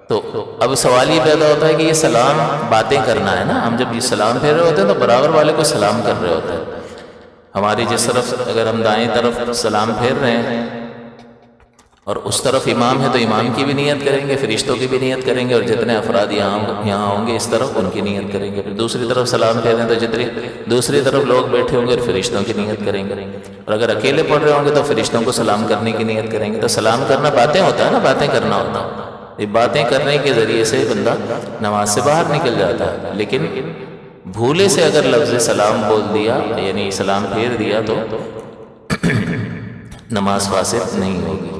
تو اب سوال یہ پیدا ہوتا ہے کہ یہ سلام باتیں کرنا ہے نا، ہم جب یہ سلام پھیر رہے ہوتے ہیں تو برابر والے کو سلام کر رہے ہوتے ہیں. ہماری جس طرف اگر ہم دائیں طرف سلام پھیر رہے ہیں اور اس طرف امام ہے تو امام کی بھی نیت کریں گے، فرشتوں کی بھی نیت کریں گے، اور جتنے افراد یہاں ہوں گے اس طرف ان کی نیت کریں گے. پھر دوسری طرف سلام پھیریں تو جتنے دوسری طرف لوگ بیٹھے ہوں گے فرشتوں کی نیت کریں گے، اور اگر اکیلے پڑھ رہے ہوں گے تو فرشتوں کو سلام کرنے کی نیت کریں گے. تو سلام کرنا باتیں ہوتا ہے نا، باتیں کرنا ہوتا ہے. یہ باتیں کرنے کے ذریعے سے بندہ نماز سے باہر نکل جاتا ہے. لیکن بھولے سے اگر لفظ سلام بول دیا یعنی سلام پھیر دیا تو نماز فاسد نہیں ہوگی.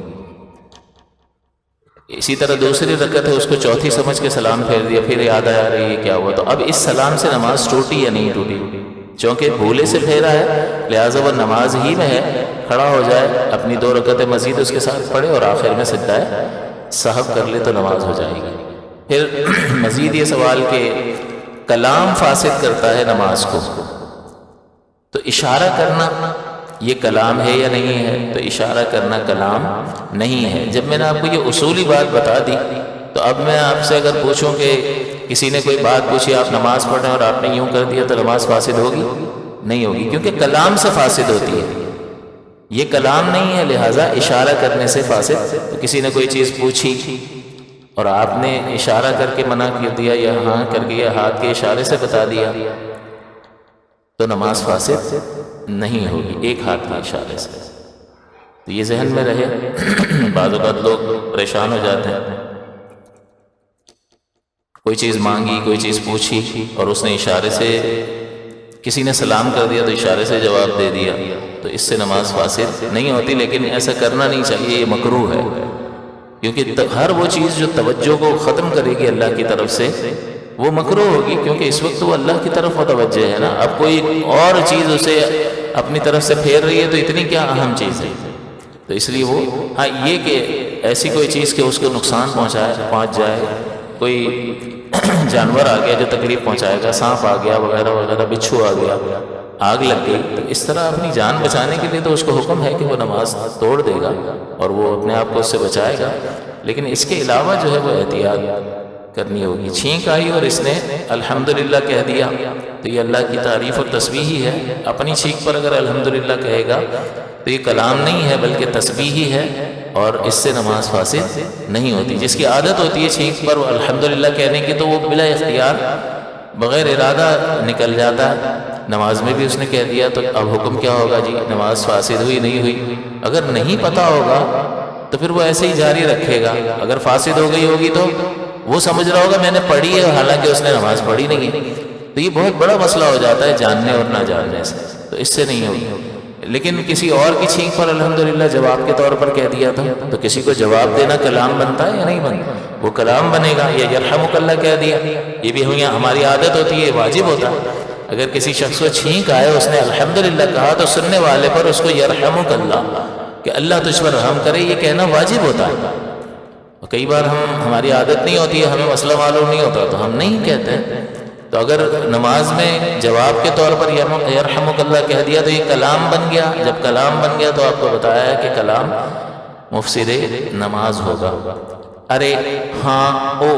اسی طرح دوسری رکعت ہے، اس کو چوتھی سمجھ کے سلام پھیر دیا، پھر یاد آیا رہی ہے کیا ہوا، تو اب اس سلام سے نماز ٹوٹی یا نہیں ٹوٹی؟ چونکہ بھولے سے پھیرا ہے لہٰذا وہ نماز ہی میں ہے، کھڑا ہو جائے اپنی 2 رکعتیں مزید اس کے ساتھ پڑھے اور آخر میں سجدہ سہو کر لے تو نماز ہو جائے گی. پھر مزید یہ سوال کہ کلام فاسد کرتا ہے نماز کو، تو اشارہ کرنا یہ کلام ہے یا نہیں ہے؟ تو اشارہ کرنا کلام نہیں ہے. جب میں نے آپ کو یہ اصولی بات بتا دی تو اب میں آپ سے اگر پوچھوں کہ کسی نے کوئی بات پوچھی، آپ نماز پڑھ رہے ہیں اور آپ نے یوں کر دیا تو نماز فاسد ہوگی؟ نہیں ہوگی، کیونکہ کلام سے فاسد ہوتی ہے، یہ کلام نہیں ہے، لہٰذا اشارہ کرنے سے فاسد. تو کسی نے کوئی چیز پوچھی اور آپ نے اشارہ کر کے منع کر دیا یا ہاں کر کے یا ہاتھ کے اشارے سے بتا دیا تو نماز فاسد نہیں ہوگی ایک ہاتھ کے اشارے سے. تو یہ ذہن میں رہے. بعض اوقات لوگ پریشان ہو جاتے ہیں، کوئی چیز مانگی، کوئی چیز پوچھی اور اس نے اشارے سے، کسی نے سلام کر دیا تو اشارے سے جواب دے دیا، تو اس سے نماز فاسد نہیں ہوتی. لیکن ایسا کرنا نہیں چاہیے، یہ مکروہ ہے، کیونکہ ہر وہ چیز جو توجہ کو ختم کرے گی اللہ کی طرف سے وہ مکروہ ہوگی، کیونکہ اس وقت وہ اللہ کی طرف متوجہ ہے نا. اب کوئی اور چیز اسے اپنی طرف سے پھیر رہی ہے تو اتنی کیا اہم چیز ہے. تو اس لیے وہ ہاں یہ کہ ایسی کوئی چیز کہ اس کو نقصان پہنچ جائے، کوئی جانور آ گیا جو تکلیف پہنچائے گا، سانپ آ گیا وغیرہ وغیرہ، بچھو آ گیا، آگ لگ گئی، تو اس طرح اپنی جان بچانے کے لیے تو اس کو حکم ہے کہ وہ نماز توڑ دے گا اور وہ اپنے آپ کو اس سے بچائے گا. لیکن اس کے علاوہ جو ہے وہ احتیاط کرنی ہوگی. چھینک آئی اور اس نے الحمدللہ کہہ دیا تو یہ اللہ کی تعریف اور تسبیح ہی ہے. اپنی چھینک پر اگر الحمدللہ کہے گا تو یہ کلام نہیں ہے بلکہ تسبیح ہی ہے، اور اس سے نماز فاسد نہیں ہوتی. جس کی عادت ہوتی ہے چھینک پر الحمدللہ کہنے کی تو وہ بلا اختیار بغیر ارادہ نکل جاتا ہے. نماز میں بھی اس نے کہہ دیا تو اب حکم کیا ہوگا جی؟ نماز فاسد ہوئی نہیں ہوئی؟ اگر نہیں پتہ ہوگا تو پھر وہ ایسے ہی جاری رکھے گا. اگر فاسد ہو گئی ہوگی تو وہ سمجھ رہا ہوگا میں نے پڑھی ہے حالانکہ اس نے نماز پڑھی نہیں ہے. تو یہ بہت بڑا مسئلہ ہو جاتا ہے جاننے اور نہ جاننے سے، تو اس سے نہیں ہوگی. لیکن کسی اور کی چھینک پر الحمدللہ جواب کے طور پر کہہ دیا تھا تو کسی کو جواب دینا کلام بنتا ہے یا نہیں بنتا؟ وہ کلام بنے گا. یا یرحمک اللہ کہہ دیا، یہ بھی ہماری عادت ہوتی ہے، واجب ہوتا ہے. اگر کسی شخص کو چھینک آئے اس نے الحمدللہ کہا تو سننے والے پر اس کو یرحمک اللہ کہ اللہ تجھ پر رحم کرے یہ کہنا واجب ہوتا ہے. کئی بار ہماری عادت نہیں ہوتی ہے، ہمیں مسئلہ معلوم نہیں ہوتا تو ہم نہیں کہتے. تو اگر نماز میں جواب کے طور پر یرحمک اللہ کہہ دیا تو یہ کلام بن گیا. جب کلام بن گیا تو آپ کو بتایا ہے کہ کلام مفسد نماز ہوگا. ارے ہاں او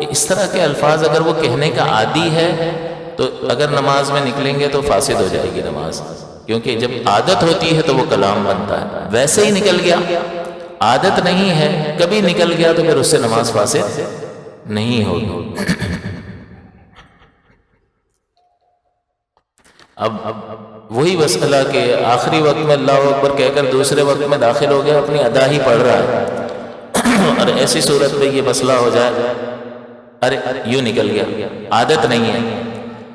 اس طرح کے الفاظ اگر وہ کہنے کا عادی ہے تو اگر نماز میں نکلیں گے تو فاسد ہو جائے گی نماز، کیونکہ جب عادت ہوتی ہے تو وہ کلام بنتا ہے. ویسے ہی نکل گیا، عادت نہیں ہے، کبھی نکل گیا تو پھر اس سے نماز فاسد نہیں ہوگی. اب وہی مسئلہ کہ آخری وقت میں اللہ اکبر کہہ کر دوسرے وقت میں داخل ہو گیا، اپنی ادا ہی پڑھ رہا ہے، اور ایسی صورت میں یہ مسئلہ ہو جائے ارے یوں نکل گیا، عادت نہیں ہے.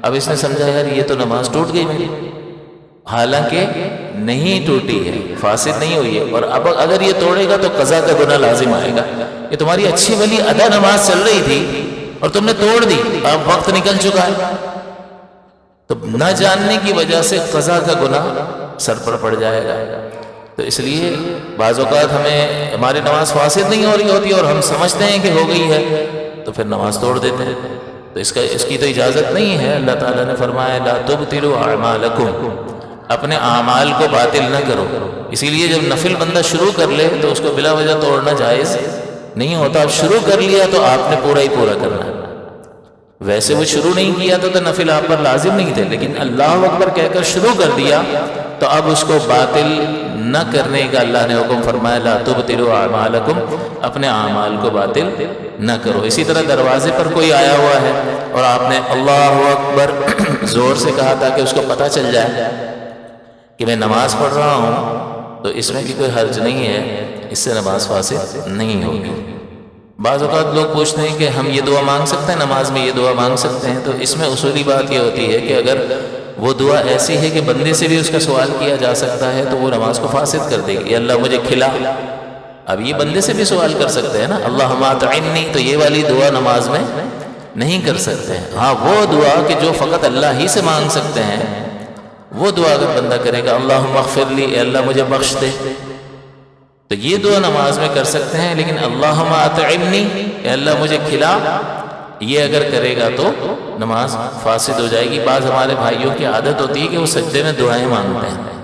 اب اس نے سمجھا یار یہ تو نماز ٹوٹ گئی میری، حالانکہ نہیں ٹوٹی ہے، فاسد نہیں ہوئی ہے. اور اب اگر یہ توڑے گا تو قضا کا گناہ لازم آئے گا. یہ تمہاری اچھی بھلی ادا نماز چل رہی تھی اور تم نے توڑ دی، اب وقت نکل چکا ہے، تو نہ جاننے کی وجہ سے قضا کا گناہ سر پر پڑ جائے گا. تو اس لیے بعض اوقات ہماری نماز فاسد نہیں ہو رہی ہوتی اور ہم سمجھتے ہیں کہ ہو گئی ہے تو پھر نماز توڑ دیتے ہیں. تو اس کی تو اجازت نہیں ہے. اللہ تعالیٰ نے فرمایا لا تبطلوا اعمالکم، اپنے اعمال کو باطل نہ کرو. اسی لیے جب نفل بندہ شروع کر لے تو اس کو بلا وجہ توڑنا جائز نہیں ہوتا. اب شروع کر لیا تو آپ نے پورا ہی پورا کرنا ہے. ویسے وہ شروع نہیں کیا تو نفل آپ پر لازم نہیں تھے، لیکن اللہ اکبر کہہ کر شروع کر دیا تو اب اس کو باطل نہ کرنے کا اللہ نے حکم فرمایا، لا تبطلوا اعمالکم، اپنے اعمال کو باطل نہ کرو. اسی طرح دروازے پر کوئی آیا ہوا ہے اور آپ نے اللہ اکبر زور سے کہا تاکہ اس کو پتہ چل جائے کہ میں نماز پڑھ رہا ہوں، تو اس میں بھی کوئی حرج نہیں ہے، اس سے نماز فاسد نہیں ہوگی. بعض اوقات لوگ پوچھتے ہیں کہ ہم یہ دعا مانگ سکتے ہیں، نماز میں یہ دعا مانگ سکتے ہیں. تو اس میں اصولی بات یہ ہوتی ہے کہ اگر وہ دعا ایسی ہے کہ بندے سے بھی اس کا سوال کیا جا سکتا ہے تو وہ نماز کو فاسد کر دے گی. اللہ مجھے کھلا، اب یہ بندے سے بھی سوال کر سکتے ہیں نا، اللہم اطعمنی، تو یہ والی دعا نماز میں نہیں کر سکتے ہیں. ہاں وہ دعا کہ جو فقط اللہ ہی سے مانگ سکتے ہیں، وہ دعا اگر بندہ کرے گا اللہم اغفر لی، اے اللہ مجھے بخش دے، تو یہ دعا نماز میں کر سکتے ہیں. لیکن اللہم اطعمنی، اے اللہ مجھے کھلا، یہ اگر کرے گا تو نماز فاسد ہو جائے گی. بعض ہمارے بھائیوں کی عادت ہوتی ہے کہ وہ سجدے میں دعائیں مانگتے ہیں،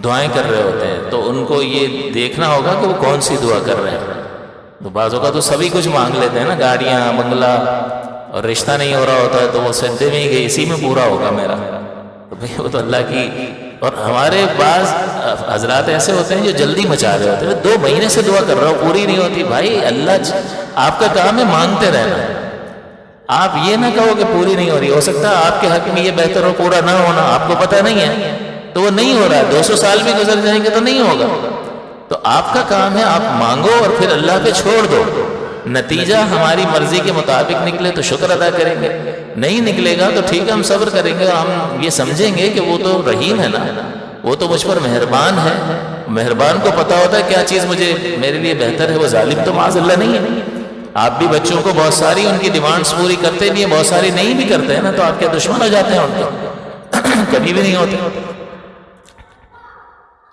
دعائیں کر رہے ہوتے ہیں، تو ان کو یہ دیکھنا ہوگا کہ وہ کون سی دعا کر رہے ہیں. تو بعضوں کا تو سبھی کچھ مانگ لیتے ہیں نا، گاڑیاں، بنگلہ، اور رشتہ نہیں ہو رہا ہوتا ہے تو وہ سجدے میں ہی کہ اسی میں پورا ہوگا میرا. تو بھئی وہ تو اللہ کی. اور ہمارے بعض حضرات ایسے ہوتے ہیں جو جلدی مچا رہے ہوتے ہیں، 2 مہینے سے دعا کر رہا ہوں پوری نہیں ہوتی. بھائی اللہ آپ کا کام ہے مانگتے رہنا، آپ یہ نہ کہو کہ پوری نہیں ہو رہی. ہو سکتا ہے آپ کے حق میں یہ بہتر ہو پورا نہ ہونا، آپ کو پتہ نہیں ہے تو وہ نہیں ہو رہا ہے. 200 سال بھی گزر جائیں گے تو نہیں ہوگا. تو آپ کا کام ہے آپ مانگو اور پھر اللہ پہ چھوڑ دو. نتیجہ ہماری مرضی کے مطابق نکلے تو شکر ادا کریں گے، نہیں نکلے گا تو ٹھیک ہے ہم صبر کریں گے. ہم یہ سمجھیں گے کہ وہ تو رحیم ہے نا، وہ تو مجھ پر مہربان ہے. مہربان کو پتا ہوتا ہے کیا چیز مجھے میرے لیے بہتر ہے. وہ ظالم تو معاذ اللہ نہیں ہے. آپ بھی بچوں کو بہت ساری ان کی ڈیمانڈز پوری کرتے بھی ہیں، بہت ساری نہیں بھی کرتے ہیں نا، تو آپ کے دشمن ہو جاتے ہیں ان کے کبھی بھی نہیں ہوتے.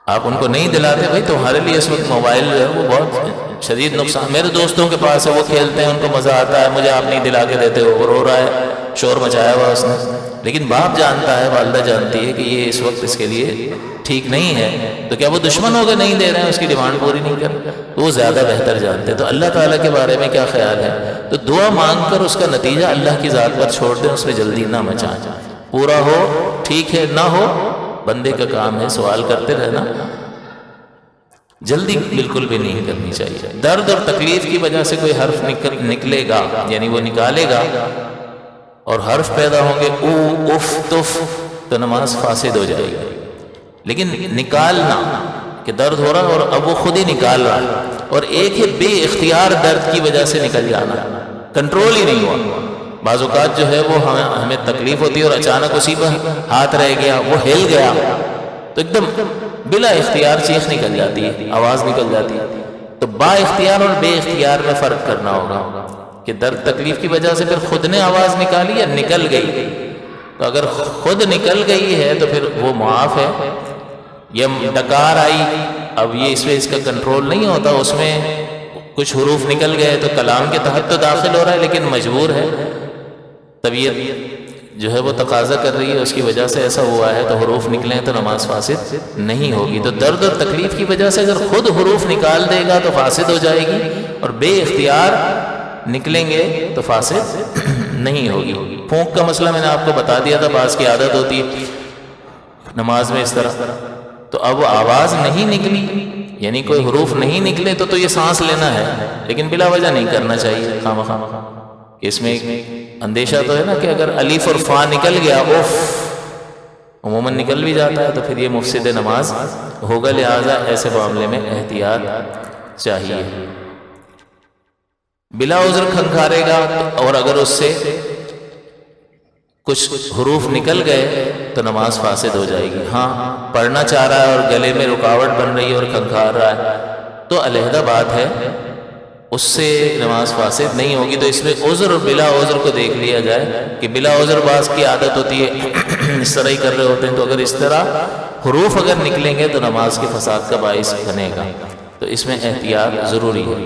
آپ ان کو نہیں دلاتے. بھائی تمہارے لیے اس وقت موبائل جو ہے وہ بہت شدید نقصان. میرے دوستوں کے پاس ہے، وہ کھیلتے ہیں، ان کو مزہ آتا ہے، مجھے آپ نہیں دلا کے دیتے ہو. وہ رو رہا ہے، شور مچایا ہوا اس نے، لیکن باپ جانتا ہے، والدہ جانتی ہے کہ یہ اس وقت اس کے لیے ٹھیک نہیں ہے. تو کیا وہ دشمن ہو گئے نہیں دے رہے ہیں، اس کی ڈیمانڈ پوری نہیں کر رہے؟ وہ زیادہ بہتر جانتے ہیں. تو اللہ تعالیٰ کے بارے میں کیا خیال ہے؟ تو دعا مانگ کر اس کا نتیجہ اللہ کی ذات پر چھوڑ دیں، اس میں جلدی نہ مچائیں. پورا ہو ٹھیک ہے، نہ ہو بندے کا کام ہے سوال کرتے رہنا. جلدی بالکل بھی نہیں کرنی چاہیے. درد اور تکلیف کی وجہ سے کوئی حرف نکلے گا، یعنی وہ نکالے گا اور حرف پیدا ہوں گے او اف تف، تو نماز فاسد ہو جائے گی. لیکن نکالنا کہ درد ہو رہا اور اب وہ خود ہی نکال رہا ہے، اور ایک ہے بے اختیار درد کی وجہ سے نکل جانا، کنٹرول ہی نہیں ہوا. بعض اوقات جو ہے وہ ہمیں تکلیف ہوتی ہے اور اچانک اسی پر ہاتھ رہ گیا، وہ ہل گیا تو ایک دم بلا اختیار چیخ نکل جاتی ہے، آواز نکل جاتی ہے. تو با اختیار اور بے اختیار میں فرق کرنا ہوگا کہ درد تکلیف کی وجہ سے پھر خود نے آواز نکالی یا نکل گئی. تو اگر خود نکل گئی ہے تو پھر وہ معاف ہے. یا ڈکار آئی، اب یہ اس کا کنٹرول نہیں ہوتا، اس میں کچھ حروف نکل گئے تو کلام کے تحت تو داخل ہو رہا ہے لیکن مجبور ہے، طبیعت جو ہے وہ تقاضا کر رہی ہے، اس کی وجہ سے ایسا ہوا ہے تو حروف نکلیں تو نماز فاسد نہیں ہوگی. تو درد اور تکلیف کی وجہ سے اگر خود حروف نکال دے گا تو فاسد ہو جائے گی، اور بے اختیار نکلیں گے تو فاسد نہیں ہوگی. پھونک کا مسئلہ میں نے آپ کو بتا دیا تھا، بعض کی عادت ہوتی ہے نماز میں اس طرح. تو اب آواز نہیں نکلی، یعنی کوئی حروف نہیں نکلے تو یہ سانس لینا ہے، لیکن بلا وجہ نہیں کرنا چاہیے خواہ. اس میں ایک اندیشہ تو ہے نا کہ اگر الف اور فا نکل گیا، اوف عموماً نکل بھی جاتا ہے، تو پھر یہ مفسد نماز ہوگا. لہٰذا ایسے معاملے میں احتیاط چاہیے. بلا عذر کھنکھارے گا اور اگر اس سے کچھ حروف نکل گئے تو نماز فاسد ہو جائے گی. ہاں پڑھنا چاہ رہا ہے اور گلے میں رکاوٹ بن رہی ہے اور کھنکھار رہا ہے تو علیحدہ بات ہے، اس سے نماز فاسد نہیں ہوگی. تو اس میں عذر اور بلا عذر کو دیکھ لیا جائے کہ بلا عذر بعض کی عادت ہوتی ہے اس طرح ہی کر رہے ہوتے ہیں، تو اگر اس طرح حروف اگر نکلیں گے تو نماز کے فساد کا باعث بنے گا. تو اس میں احتیاط ضروری ہے.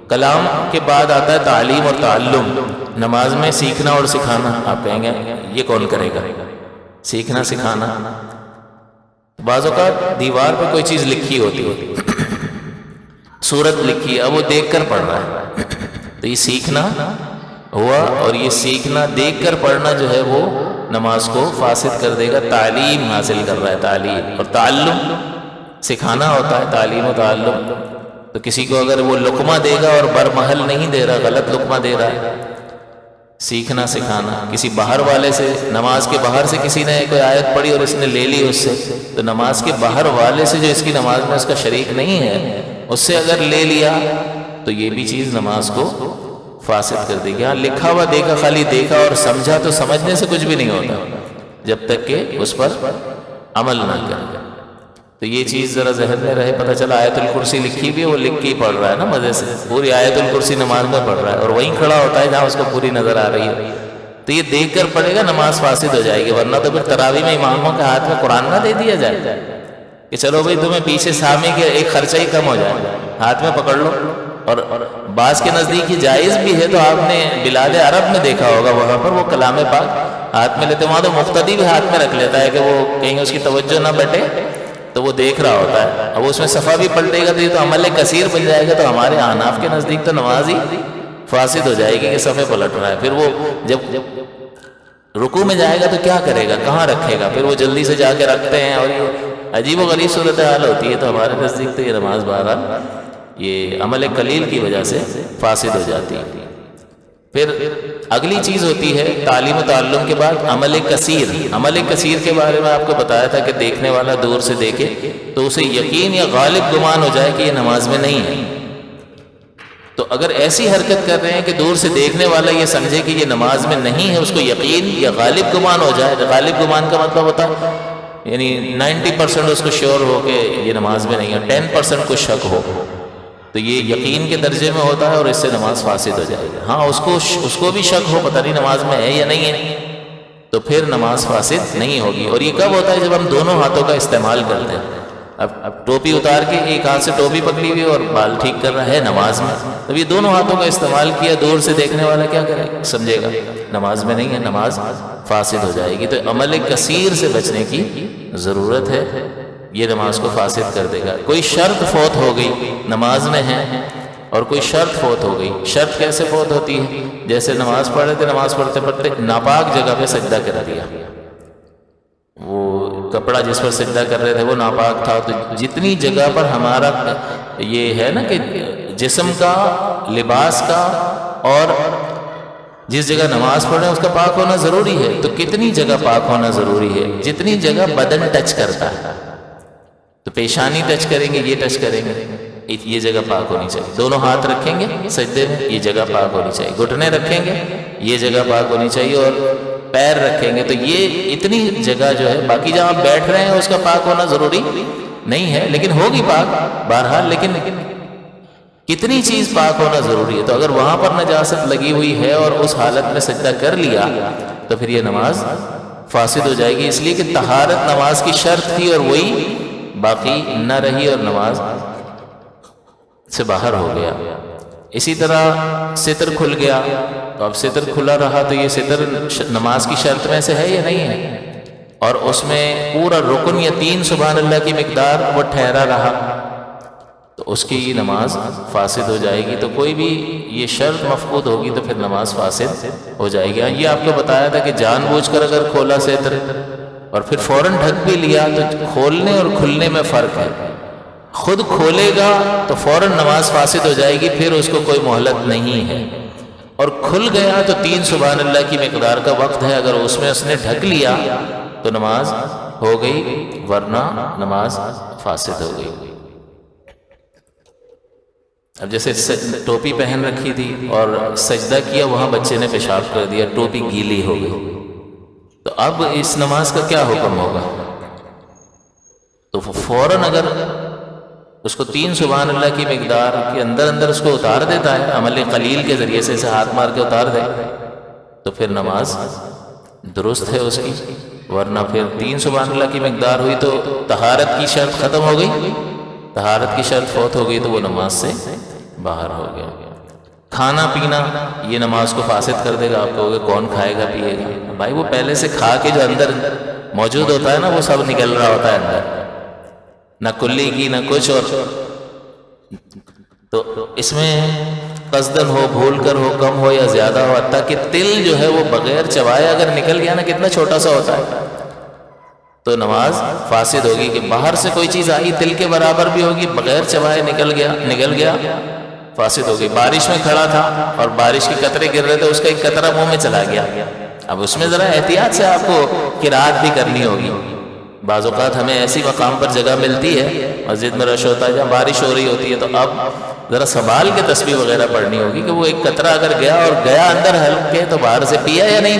کلام کے بعد آتا ہے تعلیم اور تعلم. نماز میں سیکھنا اور سکھانا. آپ کہیں گے یہ کون کرے گا سیکھنا سکھانا؟ بعض اوقات دیوار پہ کوئی چیز لکھی ہوتی ہے، صورت لکھی ہے، اب وہ دیکھ کر پڑھ رہا ہے، تو یہ سیکھنا ہوا، اور یہ سیکھنا دیکھ کر پڑھنا جو ہے وہ نماز کو فاسد کر دے گا۔ تعلیم حاصل کر رہا ہے، تعلیم، اور تعلم سکھانا ہوتا ہے، تعلیم و تعلم۔ تو کسی کو اگر وہ لقمہ دے گا اور برمحل نہیں دے رہا، غلط لقمہ دے رہا ہے، سیکھنا سکھانا۔ کسی باہر والے سے، نماز کے باہر سے کسی نے کوئی آیت پڑھی اور اس نے لے لی اس سے، تو نماز کے باہر والے سے جو اس کی نماز میں اس کا شریک نہیں ہے، اس سے اگر لے لیا تو یہ بھی چیز نماز کو فاسد کر دے گی۔ ہاں لکھا ہوا دیکھا، خالی دیکھا اور سمجھا، تو سمجھنے سے کچھ بھی نہیں ہوتا جب تک کہ اس پر عمل نہ کرے۔ تو یہ چیز ذرا ذہن میں رہے۔ پتہ چلا آیت الکرسی لکھی بھی ہے، وہ لکھ کے ہی پڑھ رہا ہے نا مزے سے، پوری آیت الکرسی نماز میں پڑھ رہا ہے، اور وہیں کھڑا ہوتا ہے جہاں اس کو پوری نظر آ رہی ہے، تو یہ دیکھ کر پڑھے گا، نماز فاسد ہو جائے گی۔ ورنہ تو پھر تراویح میں اماموں کے ہاتھ میں قرآن نہ دے دیا جائے کہ چلو بھائی تمہیں پیچھے سامنے کے ایک خرچہ ہی کم ہو جائے، ہاتھ میں پکڑ لو۔ اور بعض کے نزدیک یہ جائز بھی ہے، تو آپ نے بلاد عرب میں دیکھا ہوگا، وہاں پر وہ کلام پاک ہاتھ میں لیتے، وہاں تو مقتدی بھی ہاتھ میں رکھ لیتا ہے کہ وہ کہیں اس کی توجہ نہ بٹے، تو وہ دیکھ رہا ہوتا ہے۔ اب اس میں صفحہ بھی پلٹے گا تو یہ تو عمل کثیر بن جائے گا، تو ہمارے احناف کے نزدیک تو نماز ہی فاسد ہو جائے گی کہ صفحے پلٹ رہا ہے۔ پھر وہ جب رکوع میں جائے گا تو کیا کرے گا، کہاں رکھے گا؟ پھر وہ جلدی سے جا کے رکھتے ہیں، اور یہ عجیب و غریب صورتحال ہوتی ہے۔ تو ہمارے نزدیک تو یہ نماز بہرحال یہ عمل قلیل کی وجہ سے فاسد ہو جاتی ہے۔ پھر اگلی چیز ہوتی ہے تعلیم و تعلم کے بعد عمل کثیر۔ عمل کثیر کے بارے میں آپ کو بتایا تھا کہ دیکھنے والا دور سے دیکھے تو اسے یقین یا غالب گمان ہو جائے کہ یہ نماز میں نہیں ہے۔ تو اگر ایسی حرکت کر رہے ہیں کہ دور سے دیکھنے والا یہ سمجھے کہ یہ نماز میں نہیں ہے، اس کو یقین یا غالب گمان ہو جائے۔ غالب گمان کا مطلب ہوتا ہے یعنی 90% اس کو شیور ہو کہ یہ نماز میں نہیں ہے، 10% کو شک ہو، تو یہ یقین کے درجے میں ہوتا ہے، اور اس سے نماز فاسد ہو جائے گی۔ ہاں اس کو بھی شک ہو، پتہ نہیں نماز میں ہے یا نہیں ہے، تو پھر نماز فاسد نہیں ہوگی۔ اور یہ کب ہوتا ہے؟ جب ہم دونوں ہاتھوں کا استعمال کرتے ہیں۔ اب ٹوپی اتار کے ایک ہاتھ سے ٹوپی پکڑی ہوئی اور بال ٹھیک کر رہا ہے نماز میں، اب یہ دونوں ہاتھوں کا استعمال کیا، دور سے دیکھنے والا کیا کرے؟ سمجھے گا نماز میں نہیں ہے، نماز فاسد ہو جائے گی۔ تو عمل کثیر سے بچنے کی ضرورت ہے، یہ نماز کو فاسد کر دے گا۔ کوئی شرط فوت ہو گئی، نماز میں ہے اور کوئی شرط فوت ہو گئی۔ شرط کیسے فوت ہوتی ہے؟ جیسے نماز پڑھ رہے تھے، نماز پڑھتے پڑھتے ناپاک جگہ پہ سجدہ کر دیا، وہ کپڑا جس پر سجدہ کر رہے تھے وہ ناپاک تھا، تو جتنی جگہ پر ہمارا یہ ہے نا کہ جسم کا، لباس کا، اور جس جگہ نماز پڑھ رہے ہیں اس کا پاک ہونا ضروری ہے، تو کتنی جگہ پاک ہونا ضروری ہے؟ جتنی جگہ بدن ٹچ کرتا ہے، تو پیشانی ٹچ کریں گے، یہ ٹچ کریں گے، یہ جگہ پاک ہونی چاہیے۔ دونوں ہاتھ رکھیں گے سجدے میں، یہ جگہ پاک ہونی چاہیے۔ گھٹنے رکھیں گے، یہ جگہ پاک ہونی چاہیے، اور پیر رکھیں گے، تو یہ اتنی جگہ جو ہے، باقی جہاں آپ بیٹھ رہے ہیں اس کا پاک ہونا ضروری نہیں ہے، لیکن ہوگی پاک بہرحال، لیکن کتنی چیز پاک ہونا ضروری ہے۔ تو اگر وہاں پر نجاست لگی ہوئی ہے اور اس حالت میں سجدہ کر لیا تو پھر یہ نماز فاسد ہو جائے گی، اس لیے کہ طہارت نماز کی شرط تھی اور وہی باقی نہ رہی اور نماز سے باہر ہو گیا۔ اسی طرح ستر کھل گیا، تو اب ستر کھلا رہا تو یہ ستر نماز کی شرط میں سے ہے یا نہیں ہے؟ اور اس میں پورا رکن یا 3 سبحان اللہ کی مقدار وہ ٹھہرا رہا، تو اس کی نماز فاسد ہو جائے گی۔ تو کوئی بھی یہ شرط مفقود ہوگی تو پھر نماز فاسد ہو جائے گی۔ یہ آپ کو بتایا تھا کہ جان بوجھ کر اگر کھولا ستر اور پھر فوراً ڈھک بھی لیا تو کھولنے اور کھلنے میں فرق ہے۔ خود کھولے گا تو فوراً نماز فاسد ہو جائے گی، پھر اس کو کوئی مہلت نہیں ہے، اور کھل گیا تو 3 سبحان اللہ کی مقدار کا وقت ہے، اگر اس میں اس نے ڈھک لیا تو نماز ہو گئی، ورنہ نماز فاسد ہو گئی۔ اب جیسے ٹوپی پہن رکھی تھی اور سجدہ کیا، وہاں بچے نے پیشاب کر دیا، ٹوپی گیلی ہو گئی، تو اب اس نماز کا کیا حکم ہوگا؟ تو فوراً اگر اس کو 3 سبحان اللہ کی مقدار کے اندر اندر اس کو اتار دیتا ہے، عمل قلیل کے ذریعے سے اسے ہاتھ مار کے اتار دے، تو پھر نماز درست ہے اس کی، ورنہ پھر 3 سبحان اللہ کی مقدار ہوئی تو طہارت کی شرط ختم ہو گئی، طہارت کی شرط فوت ہو گئی تو وہ نماز سے باہر ہو گیا۔ کھانا پینا یہ نماز کو فاسد کر دے گا۔ آپ کہو گے کون کھائے گا پیے گا؟ بھائی وہ پہلے سے کھا کے جو اندر موجود ہوتا ہے نا، وہ سب نکل رہا ہوتا ہے اندر، نہ کلی کی نہ کچھ، اور تو اس میں قصدن ہو، بھول کر ہو، کم ہو یا زیادہ ہو، حتیٰ کہ تل جو ہے وہ بغیر چبائے اگر نکل گیا نا، کتنا چھوٹا سا ہوتا ہے، تو نماز فاسد ہوگی. کہ باہر سے کوئی چیز آئی تل کے برابر بھی ہوگی، بغیر چبائے نکل گیا فاسد ہوگی. بارش میں کھڑا تھا اور بارش کے قطرے گر رہے تھے، اس کا ایک قطرہ منہ میں چلا گیا، اب اس میں ذرا احتیاط سے آپ کو قرات بھی کرنی ہوگی. بعض اوقات ہمیں ایسی مقام پر جگہ ملتی ہے، مسجد میں رش ہوتا ہے، جہاں بارش ہو رہی ہوتی ہے، تو اب ذرا سنبھال کے تسبیح وغیرہ پڑھنی ہوگی کہ وہ ایک قطرہ اگر گیا اور گیا اندر حلق کے، تو باہر سے پیا یا نہیں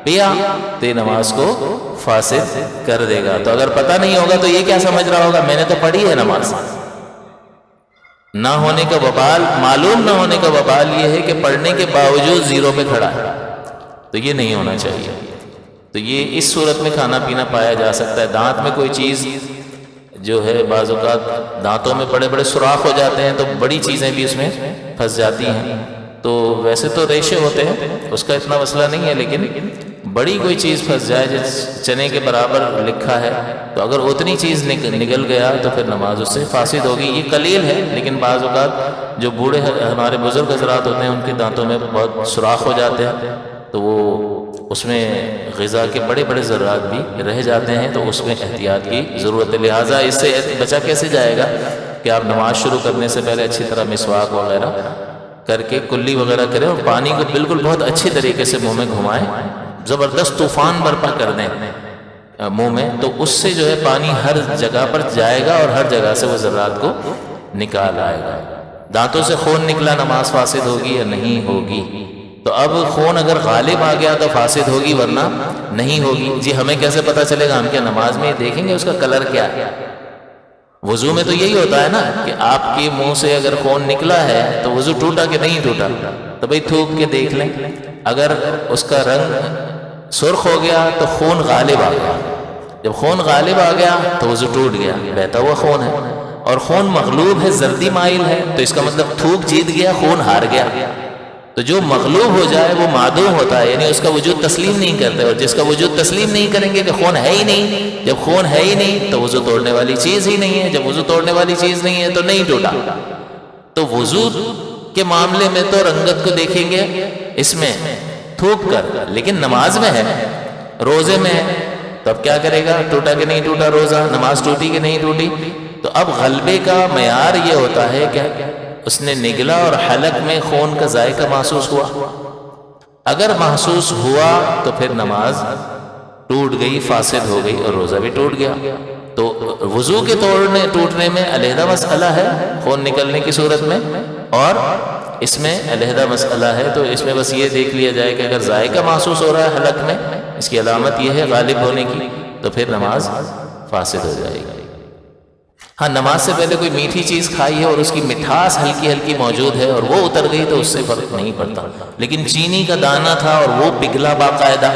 پیا تو یہ نماز کو فاسد کر دے گا. تو اگر پتہ نہیں ہوگا تو یہ کیا سمجھ رہا ہوگا، میں نے تو پڑھی ہے نماز. نہ ہونے کا وبال، معلوم نہ ہونے کا وبال یہ ہے کہ پڑھنے کے باوجود زیرو پہ کھڑا ہے، تو یہ نہیں ہونا چاہیے. تو یہ اس صورت میں کھانا پینا پایا جا سکتا ہے. دانت میں کوئی چیز جو ہے، بعض اوقات دانتوں میں بڑے بڑے سوراخ ہو جاتے ہیں، تو بڑی چیزیں بھی اس میں پھنس جاتی ہیں. تو ویسے تو ریشے ہوتے ہیں، اس کا اتنا مسئلہ نہیں ہے، لیکن بڑی کوئی چیز پھنس جائے جس چنے کے برابر لکھا ہے، تو اگر اتنی چیز نکل گیا تو پھر نماز اس سے فاسد ہوگی. یہ قلیل ہے، لیکن بعض اوقات جو بوڑھے ہمارے بزرگ حضرات ہوتے ہیں، ان کے دانتوں میں بہت سوراخ ہو جاتے ہیں، تو وہ اس میں غذا کے بڑے بڑے ذرات بھی رہ جاتے ہیں، تو اس میں احتیاط کی ضرورت ہے. لہٰذا اس سے بچا کیسے جائے گا کہ آپ نماز شروع کرنے سے پہلے اچھی طرح مسواک وغیرہ کر کے کلی وغیرہ کریں، اور پانی کو بالکل بہت اچھی طریقے سے منہ میں گھمائیں، زبردست طوفان برپا کر دیں منہ میں، تو اس سے جو ہے پانی ہر جگہ پر جائے گا اور ہر جگہ سے وہ ذرات کو نکال آئے گا. دانتوں سے خون نکلا، نماز فاسد ہوگی یا نہیں ہوگی؟ تو اب خون اگر غالب آ گیا تو فاسد ہوگی، ورنہ نہیں ہوگی. جی ہمیں کیسے پتہ چلے گا؟ ہم کیا نماز میں دیکھیں گے اس کا کلر کیا ہے؟ وضو میں تو یہی ہوتا ہے نا کہ آپ کے منہ سے اگر خون نکلا ہے تو وضو ٹوٹا کہ نہیں ٹوٹا؟ تو بھئی تھوک کے دیکھ لیں، اگر اس کا رنگ سرخ ہو گیا تو خون غالب آ گیا. جب خون غالب آ گیا تو وضو ٹوٹ گیا، بہتا ہوا خون ہے. اور خون مغلوب ہے، زردی مائل ہے، تو اس کا مطلب تھوک جیت گیا، خون ہار گیا. تو جو مغلوب ہو جائے وہ معدوم ہوتا ہے، یعنی اس کا وجود تسلیم نہیں کرتے. اور جس کا وجود تسلیم نہیں کریں گے کہ خون ہے ہی نہیں، جب خون ہے ہی نہیں تو وضو توڑنے والی چیز ہی نہیں ہے. جب وضو توڑنے والی چیز نہیں ہے تو نہیں ٹوٹا. تو وضو کے معاملے میں تو رنگت کو دیکھیں گے اس میں تھوک کر، لیکن نماز میں ہے، روزے میں ہے، تو اب کیا کرے گا؟ ٹوٹا کہ نہیں ٹوٹا روزہ، نماز ٹوٹی کہ نہیں ٹوٹی؟ تو اب غلبے کا معیار یہ ہوتا ہے کہ اس نے نگلا اور حلق میں خون کا ذائقہ محسوس ہوا. اگر محسوس ہوا تو پھر نماز ٹوٹ گئی، فاسد ہو گئی، اور روزہ بھی ٹوٹ گیا. تو وضو کے ٹوٹنے میں علیحدہ مسئلہ ہے خون نکلنے کی صورت میں، اور اس میں علیحدہ مسئلہ ہے. تو اس میں بس یہ دیکھ لیا جائے کہ اگر ذائقہ محسوس ہو رہا ہے حلق میں، اس کی علامت یہ ہے غالب ہونے کی، تو پھر نماز فاسد ہو جائے گی. ہاں نماز سے پہلے کوئی میٹھی چیز کھائی ہے اور اس کی مٹھاس ہلکی ہلکی موجود ہے اور وہ اتر گئی تو اس سے فرق نہیں پڑتا. لیکن چینی کا دانہ تھا اور وہ پگھلا باقاعدہ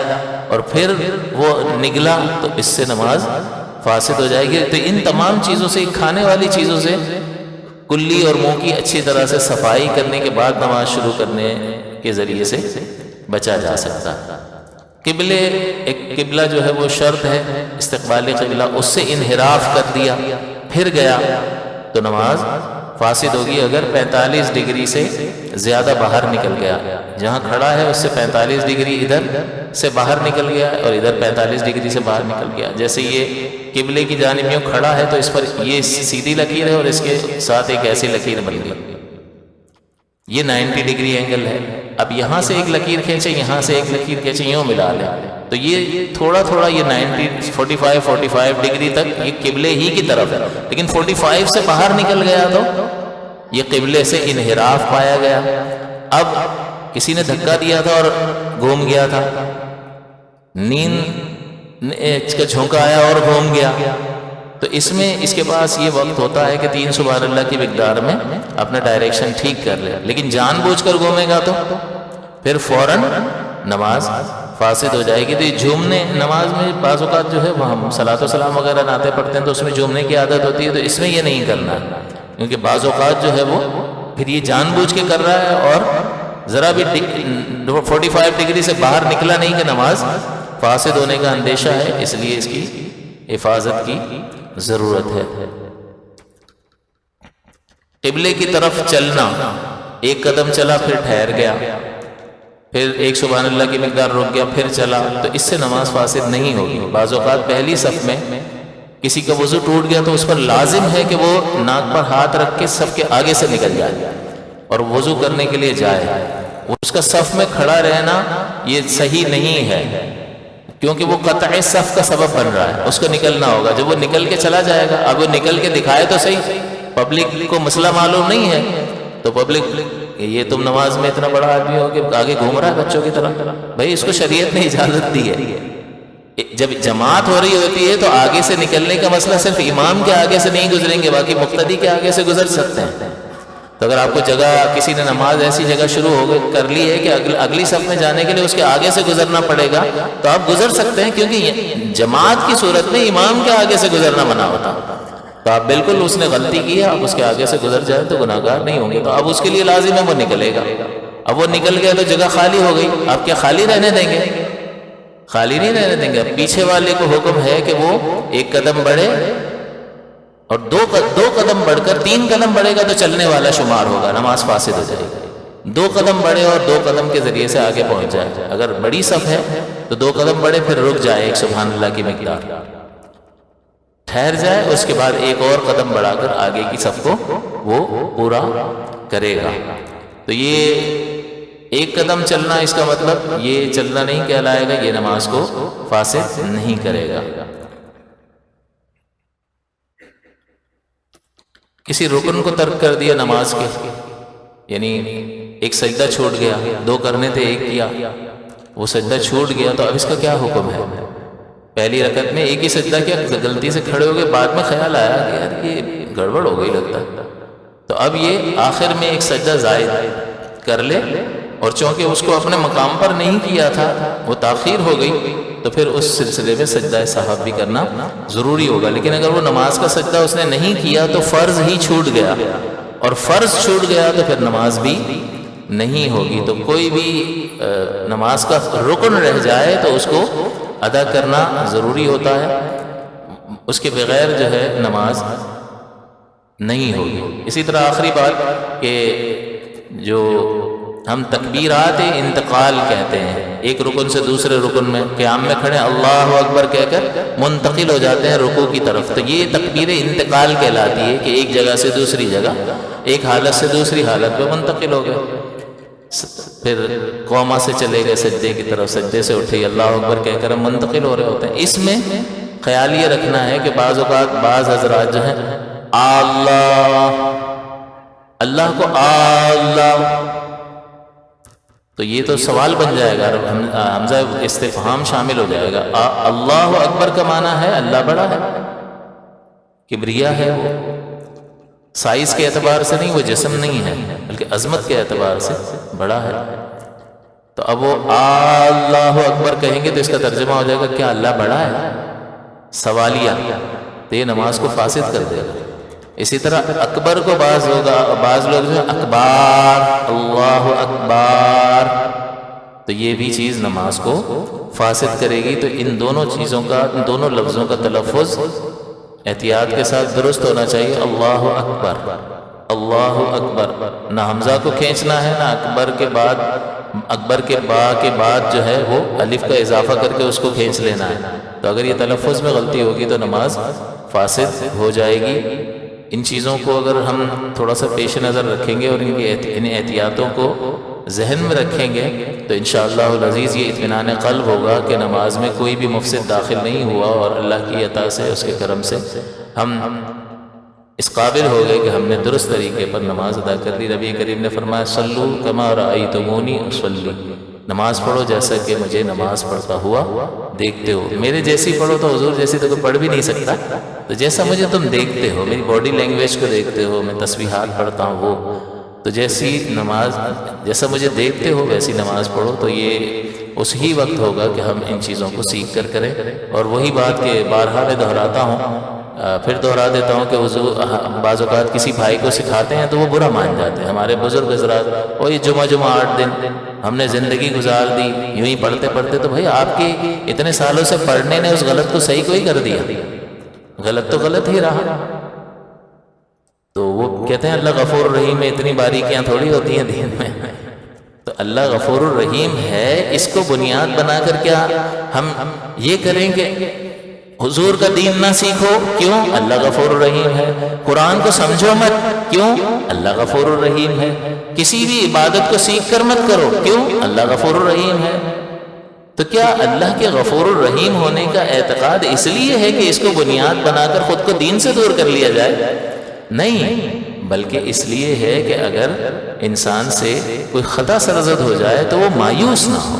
اور پھر وہ نگلا، تو اس سے نماز فاسد ہو جائے گی. تو ان تمام چیزوں سے، کھانے والی چیزوں سے، کلی اور منہ کی اچھی طرح سے صفائی کرنے کے بعد نماز شروع کرنے کے ذریعے سے بچا جا سکتا. قبلہ جو ہے وہ شرط ہے، استقبال قبلہ، اس سے انحراف کر دیا پھر گیا تو نماز فاسد ہوگی. اگر 45 ڈگری سے زیادہ باہر نکل گیا، جہاں کھڑا ہے اس سے 45 ڈگری ادھر سے باہر نکل گیا اور ادھر 45 ڈگری سے باہر نکل گیا. جیسے یہ قبلے کی جانب یوں کھڑا ہے تو اس پر یہ سیدھی لکیر ہے اور اس کے ساتھ ایک ایسی لکیر بن گئی، یہ 90 ڈگری اینگل ہے. اب یہاں سے ایک لکیر کھینچے، یہاں سے ایک لکیر کھینچے، یوں ملا لیں تو یہ تھوڑا تھوڑا یہ 45 ڈگری تک یہ قبلے ہی کی طرف ہے. لیکن 45 سے باہر نکل گیا تو یہ قبلے سے انحراف پایا گیا. اب کسی نے دھکا دیا تھا اور گھوم گیا تھا، نیند کا جھونکا آیا اور گھوم گیا، تو اس میں اس کے پاس یہ وقت ہوتا ہے کہ 3 سبحان اللہ کی مقدار میں اپنا ڈائریکشن ٹھیک کر لے. لیکن جان بوجھ کر گھومے گا تو پھر فوراً نماز فاسد ہو جائے گی. تو یہ جھومنے نماز میں بعض اوقات جو ہے وہ ہم صلاۃ و سلام وغیرہ نعتیں پڑھتے ہیں تو اس میں جھومنے کی عادت ہوتی ہے، تو اس میں یہ نہیں کرنا، کیونکہ بعض اوقات جو ہے وہ پھر یہ جان بوجھ کے کر رہا ہے اور ذرا بھی 45 ڈگری سے باہر نکلا نہیں کہ نماز فاسد ہونے کا اندیشہ ہے، اس لیے اس کی حفاظت کی ضرورت ہے. قبلے کی طرف چلنا، ایک قدم چلا پھر ٹھہر گیا، پھر ایک سبحان اللہ کی مقدار رک گیا پھر چلا، تو اس سے نماز فاسد نہیں ہوگی۔ بعض اوقات پہلی صف میں کسی کا وضو ٹوٹ گیا تو اس پر لازم ہے کہ وہ ناک پر ہاتھ رکھ کے صف کے آگے سے نکل جائے اور وضو کرنے کے لیے جائے۔ اس کا صف میں کھڑا رہنا یہ صحیح نہیں ہے، کیونکہ وہ قطع صف کا سبب بن رہا ہے، اس کو نکلنا ہوگا۔ جب وہ نکل کے چلا جائے گا، اب وہ نکل کے دکھائے تو صحیح، پبلک کو مسئلہ معلوم نہیں ہے تو پبلک یہ تم نماز میں اتنا بڑا آدمی ہو کہ آگے گھوم رہا ہے بچوں کی طرح، بھائی اس کو شریعت نے اجازت دی ہے۔ جب جماعت ہو رہی ہوتی ہے تو آگے سے نکلنے کا مسئلہ صرف امام کے آگے سے نہیں گزریں گے، باقی مقتدی کے آگے سے گزر سکتے ہیں۔ تو اگر آپ کو جگہ کسی نے نماز ایسی جگہ شروع ہو کر لی ہے کہ اگلی صف میں جانے کے لیے اس کے آگے سے گزرنا پڑے گا تو آپ گزر سکتے ہیں، کیونکہ جماعت کی صورت میں امام کے آگے سے گزرنا منع ہوتا۔ تو آپ بالکل اس نے غلطی کی ہے، آپ اس کے آگے سے گزر جائیں تو گناہ گار نہیں ہوں گے، تو اب اس کے لیے لازم ہے وہ نکلے گا۔ اب وہ نکل گیا تو جگہ خالی ہو گئی، آپ کیا خالی رہنے دیں گے؟ خالی نہیں رہنے دیں گے۔ اب پیچھے والے کو حکم ہے کہ وہ ایک قدم بڑھے اور دو قدم بڑھ کر 3 قدم بڑھے گا تو چلنے والا شمار ہوگا، نماز فاسد ہو جائے گی۔ 2 قدم بڑھے اور 2 قدم کے ذریعے سے آگے پہنچ جائے۔ اگر بڑی صف ہے تو 2 قدم بڑھے پھر رک جائے، ایک سبحان اللہ کی مقدار ٹھہر جائے، اس کے بعد ایک اور قدم بڑھا کر آگے کی صف کو وہ پورا کرے گا۔ تو یہ ایک قدم چلنا، اس کا مطلب یہ چلنا نہیں کہلائے گا، یہ نماز کو فاسد نہیں کرے گا۔ کسی رکن کو ترک کر دیا نماز کے، یعنی ایک سجدہ چھوٹ گیا، 2 کرنے تھے 1 کیا، وہ سجدہ چھوٹ گیا تو اب اس کا کیا حکم ہے؟ پہلی رکعت میں ایک ہی سجدہ کیا، غلطی سے کھڑے ہو گئے، بعد میں خیال آیا کہ یار یہ گڑبڑ ہو گئی لگتا ہے، تو اب یہ آخر میں ایک سجدہ زائد کر لے، اور چونکہ اس کو اپنے مقام پر نہیں کیا تھا، وہ تاخیر ہو گئی، تو پھر اس سلسلے میں سجدہ سہو بھی کرنا ضروری ہوگا۔ لیکن اگر وہ نماز کا سجدہ اس نے نہیں کیا تو فرض ہی چھوٹ گیا، اور فرض چھوٹ گیا تو پھر نماز بھی نہیں ہوگی۔ تو کوئی بھی نماز کا رکن رہ جائے تو اس کو ادا کرنا ضروری ہوتا ہے، اس کے بغیر جو ہے نماز نہیں ہوگی۔ اسی طرح آخری بات کہ جو ہم تکبیرات انتقال کہتے ہیں، ایک رکن سے دوسرے رکن میں قیام میں کھڑے اللہ اکبر کہہ کر منتقل ہو جاتے ہیں رکوع کی طرف، تو یہ تکبیر انتقال کہلاتی ہے کہ ایک جگہ سے دوسری جگہ، ایک حالت سے دوسری حالت میں منتقل ہو گئے، پھر قوما سے چلے گئے سجدے کی طرف، سجدے سے اٹھے اللہ اکبر کہہ کر ہم منتقل ہو رہے ہوتے ہیں۔ اس میں خیال یہ رکھنا ہے کہ بعض اوقات بعض حضرات جو ہیں اللہ کو اللہ، تو یہ تو سوال بن جائے گا، حمزہ استفہام شامل ہو جائے گا۔ اللہ اکبر کا معنی ہے اللہ بڑا ہے، کبریا ہے، وہ سائز کے اعتبار سے نہیں، وہ جسم نہیں ہے بلکہ عظمت کے اعتبار سے بڑا ہے۔ تو اب وہ اللہ اکبر کہیں گے تو اس کا ترجمہ ہو جائے گا کیا اللہ بڑا ہے؟ سوالیہ، تو یہ نماز کو فاسد کر دے گا۔ اسی طرح اکبر کو بعض لوگ جو اکبار اللہ اکبار، تو یہ بھی چیز نماز کو فاسد کرے گی۔ تو ان دونوں چیزوں کا، ان دونوں لفظوں کا تلفظ احتیاط کے ساتھ درست ہونا چاہیے۔ اللہ اکبر، اللہ اکبر، نہ حمزہ کو کھینچنا ہے، نہ اکبر کے با کے بعد جو ہے وہ الف کا اضافہ کر کے اس کو کھینچ لینا ہے۔ تو اگر یہ تلفظ میں غلطی ہوگی تو نماز فاسد ہو جائے گی۔ ان چیزوں کو اگر ہم تھوڑا سا پیش نظر رکھیں گے اور ان احتیاطوں کو ذہن میں رکھیں گے تو انشاءاللہ العزیز یہ اطمینان قلب ہوگا کہ نماز میں کوئی بھی مفسد داخل نہیں ہوا، اور اللہ کی عطا سے، اس کے کرم سے ہم اس قابل ہو گئے کہ ہم نے درست طریقے پر نماز ادا کر لی۔ نبی کریم نے فرمایا صلو کما رأیتمونی اصلی، نماز پڑھو جیسا کہ مجھے نماز پڑھتا ہوا دیکھتے ہو۔ میرے جیسی پڑھو تو حضور جیسی تو کوئی پڑھ بھی نہیں سکتا، تو جیسا مجھے تم دیکھتے ہو، میری باڈی لینگویج کو دیکھتے ہو، میں تسبیحات پڑھتا ہوں وہ، تو جیسا مجھے دیکھتے ہو ویسی نماز پڑھو۔ تو یہ اس ہی وقت ہوگا کہ ہم ان چیزوں کو سیکھ کر کریں۔ اور وہی بات کہ بارہا میں دہراتا ہوں، پھر دہرا دیتا ہوں کہ حضور بعض اوقات کسی بھائی کو سکھاتے ہیں تو وہ برا مان جاتے ہیں۔ ہمارے بزرگ حضرات، اور یہ جمعہ 8 دن ہم نے زندگی گزار دی یوں ہی پڑھتے پڑھتے، تو بھائی آپ کے اتنے سالوں سے پڑھنے نے اس غلط کو صحیح کو ہی کر دیا، غلط تو غلط ہی رہا۔ تو وہ کہتے ہیں اللہ غفور الرحیم میں اتنی باریکیاں تھوڑی ہوتی ہیں دین میں. تو اللہ غفور الرحیم ہے، اس کو بنیاد بنا کر کیا ہم یہ کریں کہ حضور کا دین نہ سیکھو؟ کیوں؟ اللہ غفور الرحیم ہے. قرآن کو سمجھو مت؟ کیوں؟ اللہ غفور الرحیم ہے. کسی بھی عبادت کو سیکھ کر مت کرو؟ کیوں؟ اللہ غفور الرحیم ہے. تو کیا اللہ کے غفور الرحیم ہونے کا اعتقاد اس لیے ہے کہ اس کو بنیاد بنا کر خود کو دین سے دور کر لیا جائے؟ نہیں، بلکہ اس لیے ہے کہ اگر انسان سے کوئی خطا سرزد ہو جائے تو وہ مایوس نہ ہو،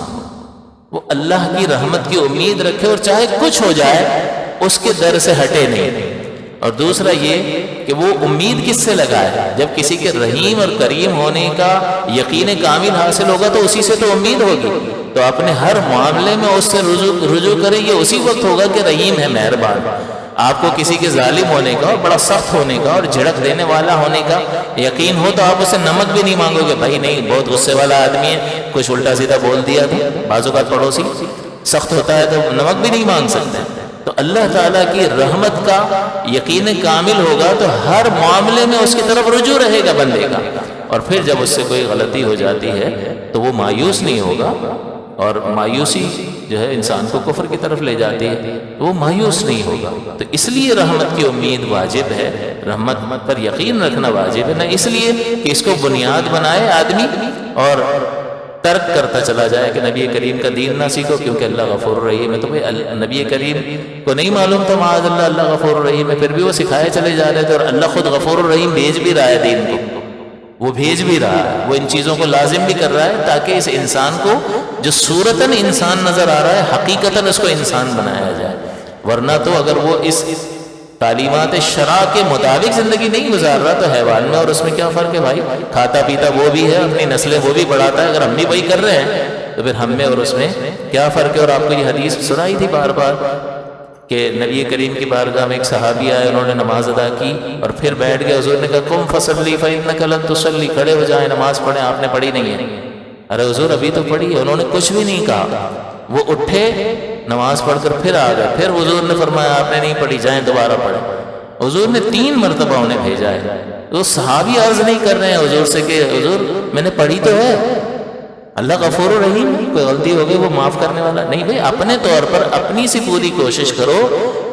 وہ اللہ کی رحمت کی امید رکھے، اور چاہے کچھ ہو جائے اس کے در سے ہٹے نہیں. اور دوسرا یہ کہ وہ امید کس سے لگائے؟ جب کسی کے رحیم اور کریم ہونے کا یقین کامل حاصل ہوگا تو اسی سے تو امید ہوگی. تو اپنے ہر معاملے میں اس سے رجوع کریں، یہ اسی وقت ہوگا کہ رحیم ہے، مہربان. آپ کو کسی کے ظالم ہونے کا اور بڑا سخت ہونے کا اور جھڑک دینے والا ہونے کا یقین ہو تو آپ اسے نمک بھی نہیں مانگو گے. بھائی نہیں، بہت غصے والا آدمی ہے، کچھ الٹا سیدھا بول دیا تھا. بعض اوقات پڑوسی سخت ہوتا ہے تو نمک بھی نہیں مانگ سکتے. تو اللہ تعالیٰ کی رحمت کا یقین کامل ہوگا تو ہر معاملے میں اس کی طرف رجوع رہے گا بندے کا. اور پھر جب اس سے کوئی غلطی ہو جاتی ہے تو وہ مایوس نہیں ہوگا، اور مایوسی جو ہے انسان کو کفر کی طرف لے جاتی ہے، وہ مایوس نہیں ہوگا. تو اس لیے رحمت کی امید واجب ہے، رحمت پر یقین رکھنا واجب ہے، نہ اس لیے کہ اس کو بنیاد بنائے آدمی اور ترک کرتا چلا جائے کہ نبی کریم کا دین نہ سیکھو کیونکہ اللہ غفور الرحیم ہے. تو بھائی نبی کریم کو نہیں معلوم تھا معاذ اللہ اللہ غفور الرحیم ہے، پھر بھی وہ سکھائے چلے جا رہے تھے. اور اللہ خود غفور الرحیم بھیج بھی رہا ہے دین کو، وہ بھیج بھی رہا ہے، وہ ان چیزوں کو لازم بھی کر رہا ہے تاکہ اس انسان کو جو صورتاً انسان نظر آ رہا ہے حقیقتاً اس کو انسان بنایا جائے. ورنہ تو اگر وہ اس تعلیمات شرع کے مطابق زندگی نہیں گزار رہا تو حیوان میں اور اس میں کیا فرق ہے بھائی؟ کھاتا پیتا وہ بھی ہے، اپنی نسلیں وہ بھی بڑھاتا ہے. اگر ہم بھی وہی کر رہے ہیں تو پھر ہم میں اور اس میں کیا فرق ہے؟ اور آپ کو یہ حدیث سنائی تھی بار بار کہ نبی کریم کی بارگاہ میں ایک صحابی آئے، انہوں نے نماز ادا کی اور پھر بیٹھ گئے. حضور نے کہا قم فصلی فإنک لن تصلی، کھڑے ہو جائیں نماز پڑھیں، آپ نے پڑھی نہیں ہے. ارے حضور ابھی تو پڑھی ہے. انہوں نے کچھ بھی نہیں کہا، وہ اٹھے نماز پڑھ کر پھر آ گئے. پھر حضور نے فرمایا آپ نے نہیں پڑھی، جائیں دوبارہ پڑھیں. حضور نے 3 مرتبہ انہیں بھیجا ہے. وہ صحابی عرض نہیں کر رہے ہیں حضور سے کہ حضور میں نے پڑھی تو ہے، اللہ غفور الرحیم، کوئی غلطی ہو گئی وہ معاف کرنے والا نہیں. بھائی اپنے طور پر اپنی سی پوری کوشش کرو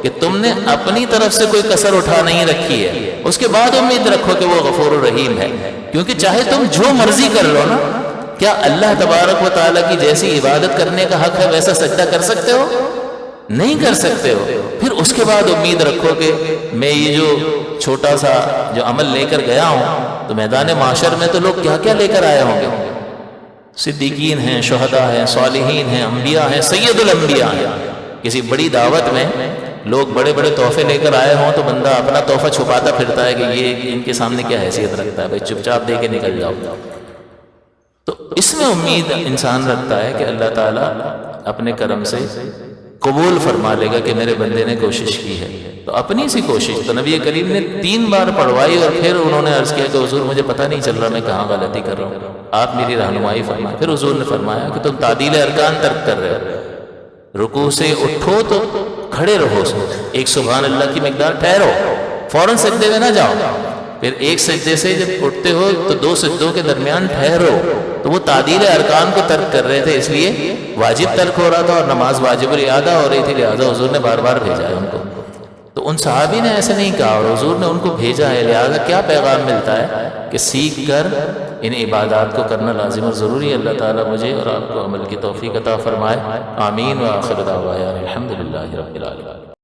کہ تم نے اپنی طرف سے کوئی کسر اٹھا نہیں رکھی ہے، اس کے بعد امید رکھو کہ وہ غفور الرحیم ہے. کیونکہ چاہے تم جو مرضی کر لو نا، کیا اللہ تبارک و تعالیٰ کی جیسی عبادت کرنے کا حق ہے ویسا سجدہ کر سکتے ہو؟ نہیں کر سکتے ہو. پھر اس کے بعد امید رکھو کہ میں یہ جو چھوٹا سا جو عمل لے کر گیا ہوں تو میدان معاشر میں تو لوگ کیا کیا لے کر آئے ہوں گے. صدیقین ہیں، شہداء ہیں، صالحین ہیں، انبیاء ہیں، سید الانبیاء ہیں. کسی بڑی دعوت میں لوگ بڑے بڑے تحفے لے کر آئے ہوں تو بندہ اپنا تحفہ چھپاتا پھرتا ہے کہ یہ ان کے سامنے کیا حیثیت رکھتا ہے، بھائی چپ چاپ دے کے نکل جاؤ. تو اس میں امید انسان رکھتا ہے کہ اللہ تعالیٰ اپنے کرم سے قبول فرما لے گا کہ میرے بندے نے کوشش کی ہے. تو اپنی سی کوشش تو نبی کریم نے 3 بار پڑھوائی اور پھر انہوں نے عرض کیا کہ حضور مجھے پتہ نہیں چل رہا میں کہاں غلطی کر رہا ہوں، آپ میری رہنمائی فرمائیں. پھر حضور نے فرمایا کہ تم تعدیل ارکان ترک کر رہے ہو، رکوع سے اٹھو تو کھڑے رہو، ایک سبحان اللہ کی مقدار ٹھہرو، فوراً سجدے میں نہ جاؤ. پھر ایک سجدے سے جب اٹھتے ہو تو 2 سجدوں کے درمیان ٹھہرو. تو وہ تعدیل ارکان کو ترک کر رہے تھے، اس لیے واجب ترک ہو رہا تھا اور نماز واجب الادا ہو رہی تھی، لہٰذا حضور نے بار بار بھیجا ہے ان کو. تو ان صحابی نے ایسے نہیں کہا اور حضور نے ان کو بھیجا ہے. لہٰذا کیا پیغام ملتا ہے کہ سیکھ کر ان عبادات کو کرنا لازم اور ضروری ہے. اللہ تعالیٰ مجھے اور آپ کو عمل کی توفیق عطا فرمائے. آمین. وآخر دعوانا الحمدللہ رب العالمین.